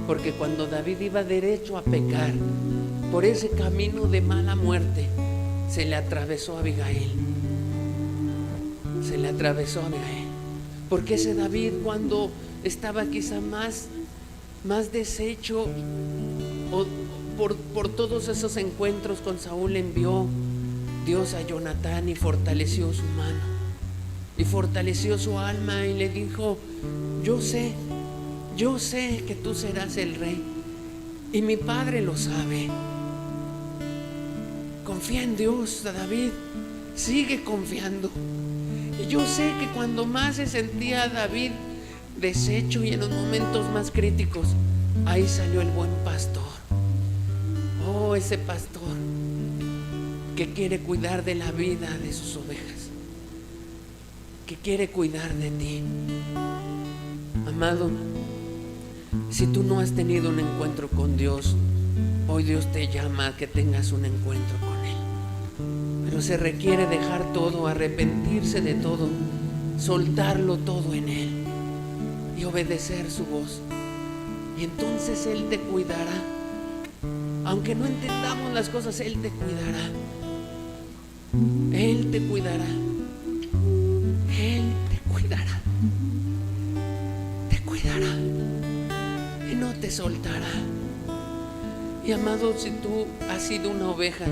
porque cuando David iba derecho a pecar por ese camino de mala muerte, se le atravesó a Abigail, porque ese David, cuando estaba quizá más deshecho, o por todos esos encuentros con Saúl, envió Dios a Jonatán y fortaleció su mano y fortaleció su alma y le dijo: yo sé que tú serás el rey y mi padre lo sabe. Confía en Dios, David, sigue confiando. Y yo sé que cuando más se sentía David deshecho y en los momentos más críticos, ahí salió el buen pastor. Oh, ese pastor que quiere cuidar de la vida de sus ovejas, que quiere cuidar de ti. Amado, si tú no has tenido un encuentro con Dios, hoy Dios te llama a que tengas un encuentro con Él. Pero se requiere dejar todo, arrepentirse de todo, soltarlo todo en Él y obedecer su voz. Y entonces Él te cuidará. Aunque no entendamos las cosas, Él te cuidará. Él te cuidará. Él te cuidará. Te cuidará y no te soltará. Y amado, si tú has sido una oveja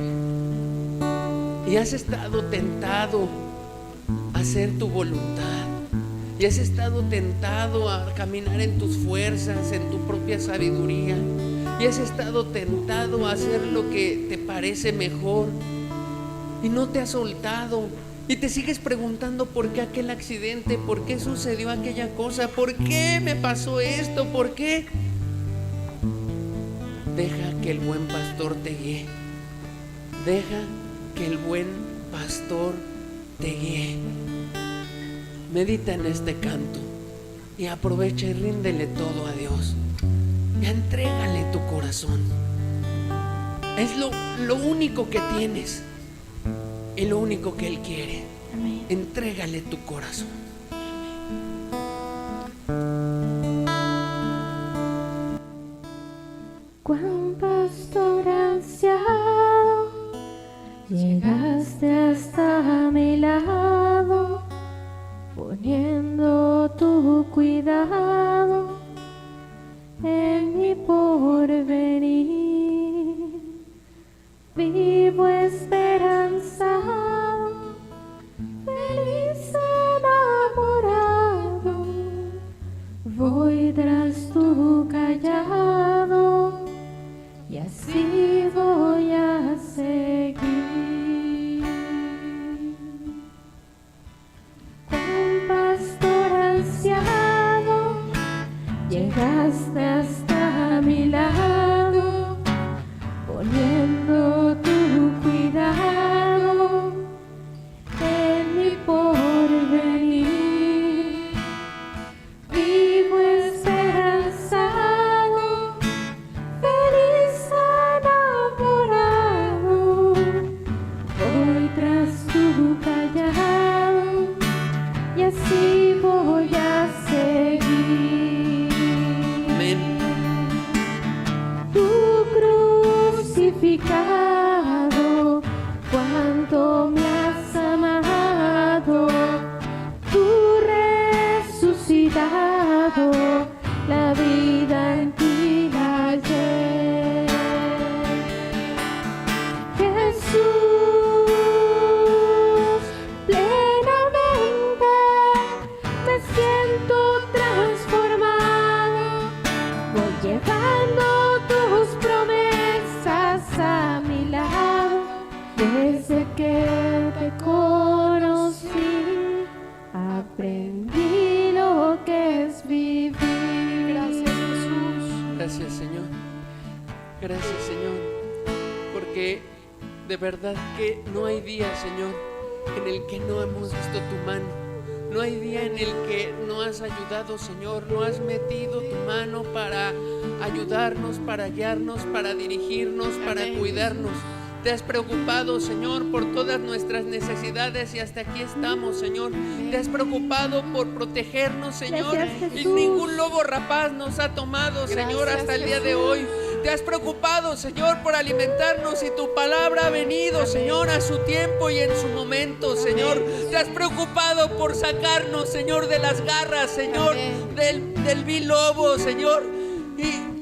y has estado tentado a hacer tu voluntad, y has estado tentado a caminar en tus fuerzas, en tu propia sabiduría, y has estado tentado a hacer lo que te parece mejor y no te has soltado, y te sigues preguntando por qué aquel accidente, por qué sucedió aquella cosa, por qué me pasó esto, por qué. Deja que el buen pastor te guíe. Deja que el buen pastor te guíe. Medita en este canto y aprovecha y ríndele todo a Dios. Y entrégale tu corazón. Es lo único que tienes y lo único que Él quiere. Amén. Entrégale tu corazón. Cuán pastor ansiado, llegaste hasta mi lado, poniendo tu cuidado en mi porvenir. Vivo esperanzado, feliz enamorado, voy tras tu callado y así voy a seguir. Cuán pastor ansiado, llegaste hasta mi lado, poniendo tu cuidado en mi porvenir. Vivo esperanzado, feliz enamorado, voy tras tu callado y así voy a seguir. Amén. Tu crucificado, cuánto me has amado, tu resucitado, la vida en ti la hallé. Jesús, plenamente me siento transformado, voy llevando tus promesas a mi porque de verdad que no hay día, Señor, en el que no hemos visto tu mano. No hay día en el que no has ayudado, Señor. No has metido tu mano para ayudarnos, para guiarnos, para dirigirnos, para cuidarnos. Te has preocupado, Señor, por todas nuestras necesidades y hasta aquí estamos, Señor. Te has preocupado por protegernos, Señor. Gracias, Y Jesús. ningún lobo rapaz nos ha tomado, Señor, Gracias, hasta el día de Jesús. hoy. Te has preocupado, Señor, por alimentarnos y tu palabra ha venido, Señor, a su tiempo y en su momento, Señor. Te has preocupado por sacarnos, Señor, de las garras, Señor, del vil lobo, Señor.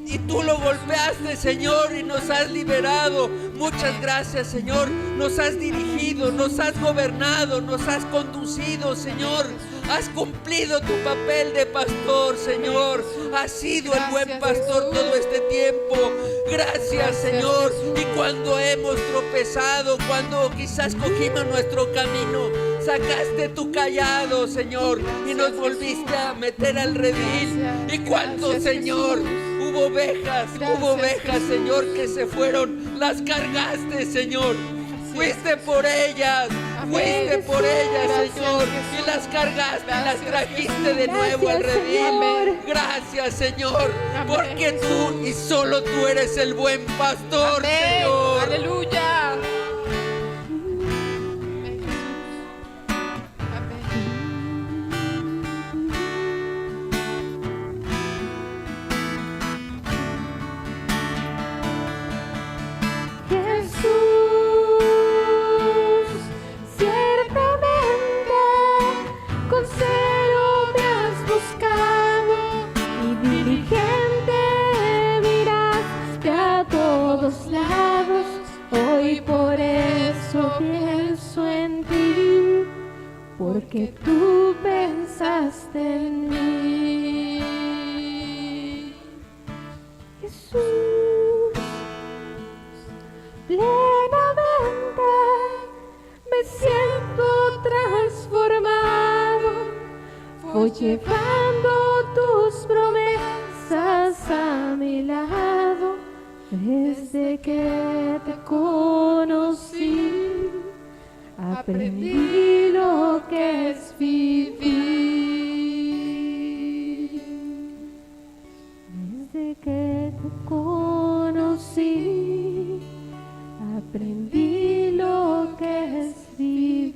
Y tú lo golpeaste, Señor, y nos has liberado. Muchas gracias, Señor. Nos has dirigido, nos has gobernado, nos has conducido, Señor. Has cumplido tu papel de pastor, Señor. Has sido el buen pastor todo este tiempo. Gracias, Señor. Y cuando hemos tropezado, cuando quizás cogimos nuestro camino, sacaste tu callado, Señor, y nos volviste a meter al redil. Y cuando, Señor, hubo ovejas, Señor, que se fueron, las cargaste, Señor. Fuiste por ellas, Señor, y las cargaste, y las trajiste de nuevo al redil. Gracias, Señor, porque tú y solo tú eres el buen pastor, Señor. Aleluya. Amén, Jesús, ciertamente con celo me has buscado y diligente miraste a todos lados. Hoy por eso pienso en ti, porque tú pensaste en mí. Jesús, plenamente me siento transformado. Voy llevando tus promesas a mi lado. Desde que te conocí, aprendí lo que es vivir. Desde que te conocí, aprendí lo que es vivir.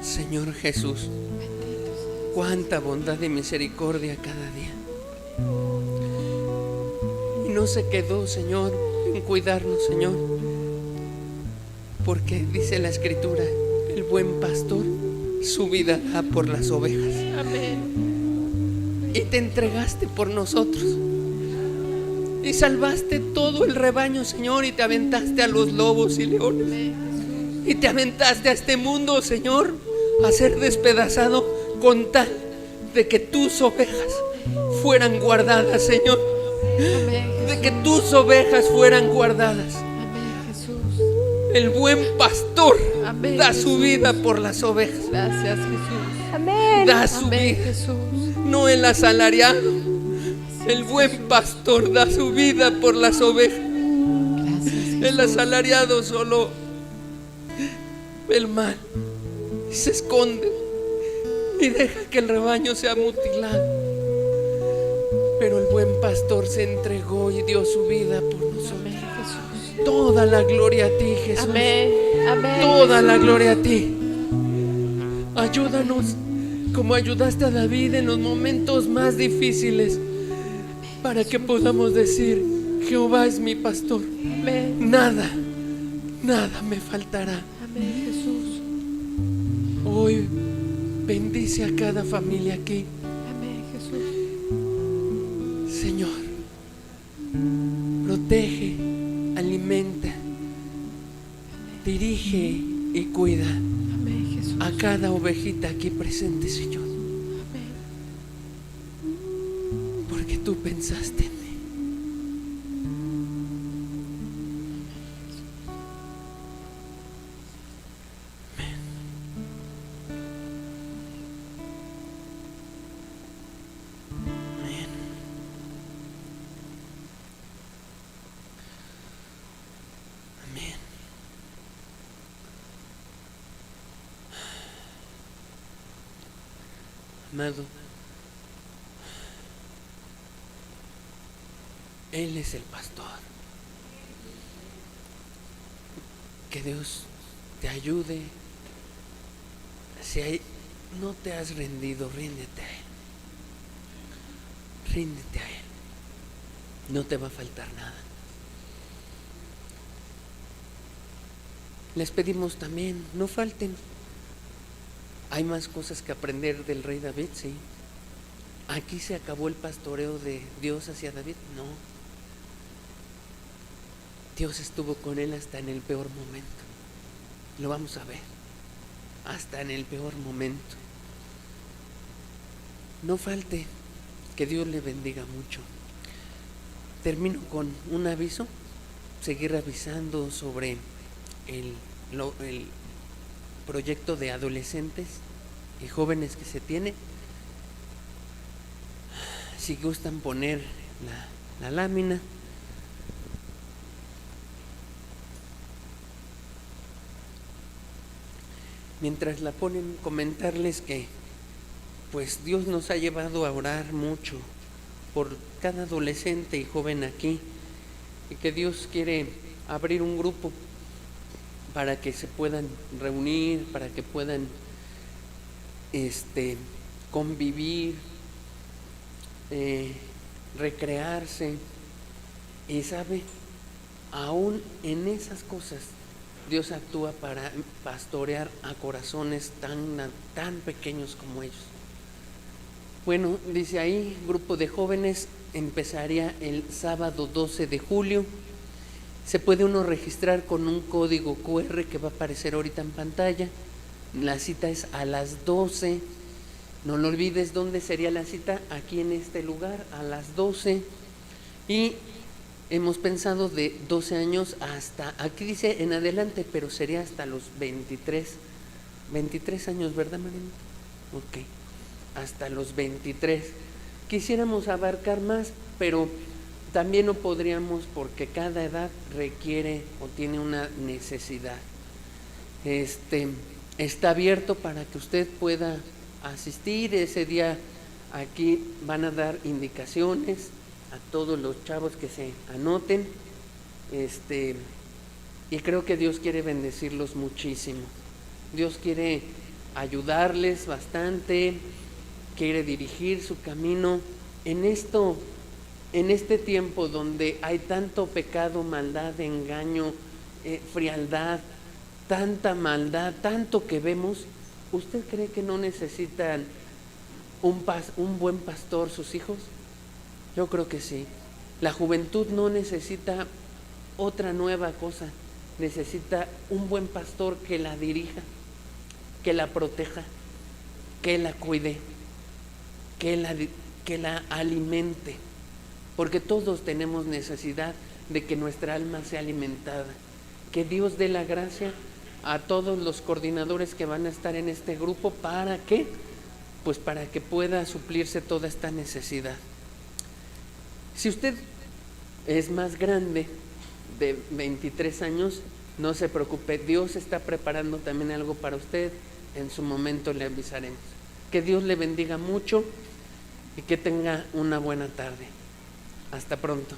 Señor Jesús, cuánta bondad y misericordia cada día. Y no se quedó, Señor, en cuidarnos, Señor, porque dice la Escritura, el buen pastor su vida da por las ovejas. amén. Y te entregaste por nosotros y salvaste todo el rebaño, Señor, y te aventaste a los lobos y leones y te aventaste a este mundo, Señor, a ser despedazado con tal de que tus ovejas fueran guardadas, Señor, Amén, de que tus ovejas fueran guardadas. amén, Jesús. El buen pastor Amén, da su Jesús. vida por las ovejas, Gracias, Jesús. Amén. da su Amén, vida, Jesús. no el asalariado. El buen pastor da su vida por las ovejas. Gracias, Jesús. El asalariado solo ve el mal y se esconde y deja que el rebaño sea mutilado. Pero el buen pastor se entregó y dio su vida por nosotros. Amén, Jesús. Toda la gloria a ti, Jesús. Amén, amén. Toda la gloria a ti. Ayúdanos como ayudaste a David en los momentos más difíciles, para que podamos decir: Jehová es mi pastor, Amén, nada me faltará. amén, Jesús. Hoy bendice a cada familia aquí, Amén, Jesús. Señor. Protege, alimenta, dirige y cuida Amén, Jesús. a cada ovejita aquí presente, Señor, Amén. porque tú pensaste en mí. Amado, Él es el pastor. Que Dios te ayude. Si no te has rendido, ríndete a Él. Ríndete a Él. No te va a faltar nada. Les pedimos también, no falten. Hay más cosas que aprender del rey David, sí. Aquí se acabó el pastoreo de Dios hacia David, no. Dios estuvo con él hasta en el peor momento. Lo vamos a ver. Hasta en el peor momento. No falte. Que Dios le bendiga mucho. Termino con un aviso. Seguir avisando sobre el proyecto de adolescentes y jóvenes que se tiene. Si gustan poner la lámina. Mientras la ponen, comentarles que pues Dios nos ha llevado a orar mucho por cada adolescente y joven aquí, y que Dios quiere abrir un grupo para que se puedan reunir, para que puedan convivir, recrearse. Y sabe, aún en esas cosas Dios actúa para pastorear a corazones tan pequeños como ellos. Bueno, dice ahí, grupo de jóvenes empezaría el sábado 12 de julio. Se puede uno registrar con un código QR que va a aparecer ahorita en pantalla. La cita es a las 12. No lo olvides, ¿dónde sería la cita? Aquí en este lugar, a las 12. Y hemos pensado de 12 años hasta, aquí dice en adelante, pero sería hasta los 23 años, ¿verdad, Marina? Ok, hasta los 23. Quisiéramos abarcar más, pero también no podríamos porque cada edad requiere o tiene una necesidad. Está abierto para que usted pueda asistir. Ese día aquí van a dar indicaciones a todos los chavos que se anoten, y creo que Dios quiere bendecirlos muchísimo. Dios quiere ayudarles bastante, quiere dirigir su camino en este tiempo donde hay tanto pecado, maldad, engaño, frialdad, tanta maldad, tanto que vemos. ¿Usted cree que no necesitan un buen pastor sus hijos? Yo creo que sí. La juventud no necesita otra nueva cosa, necesita un buen pastor que la dirija, que la proteja, que la cuide, que la alimente, porque todos tenemos necesidad de que nuestra alma sea alimentada. Que Dios dé la gracia a todos los coordinadores que van a estar en este grupo. ¿Para qué? Pues para que pueda suplirse toda esta necesidad. Si usted es más grande, de 23 años, no se preocupe, Dios está preparando también algo para usted, en su momento le avisaremos. Que Dios le bendiga mucho y que tenga una buena tarde. Hasta pronto.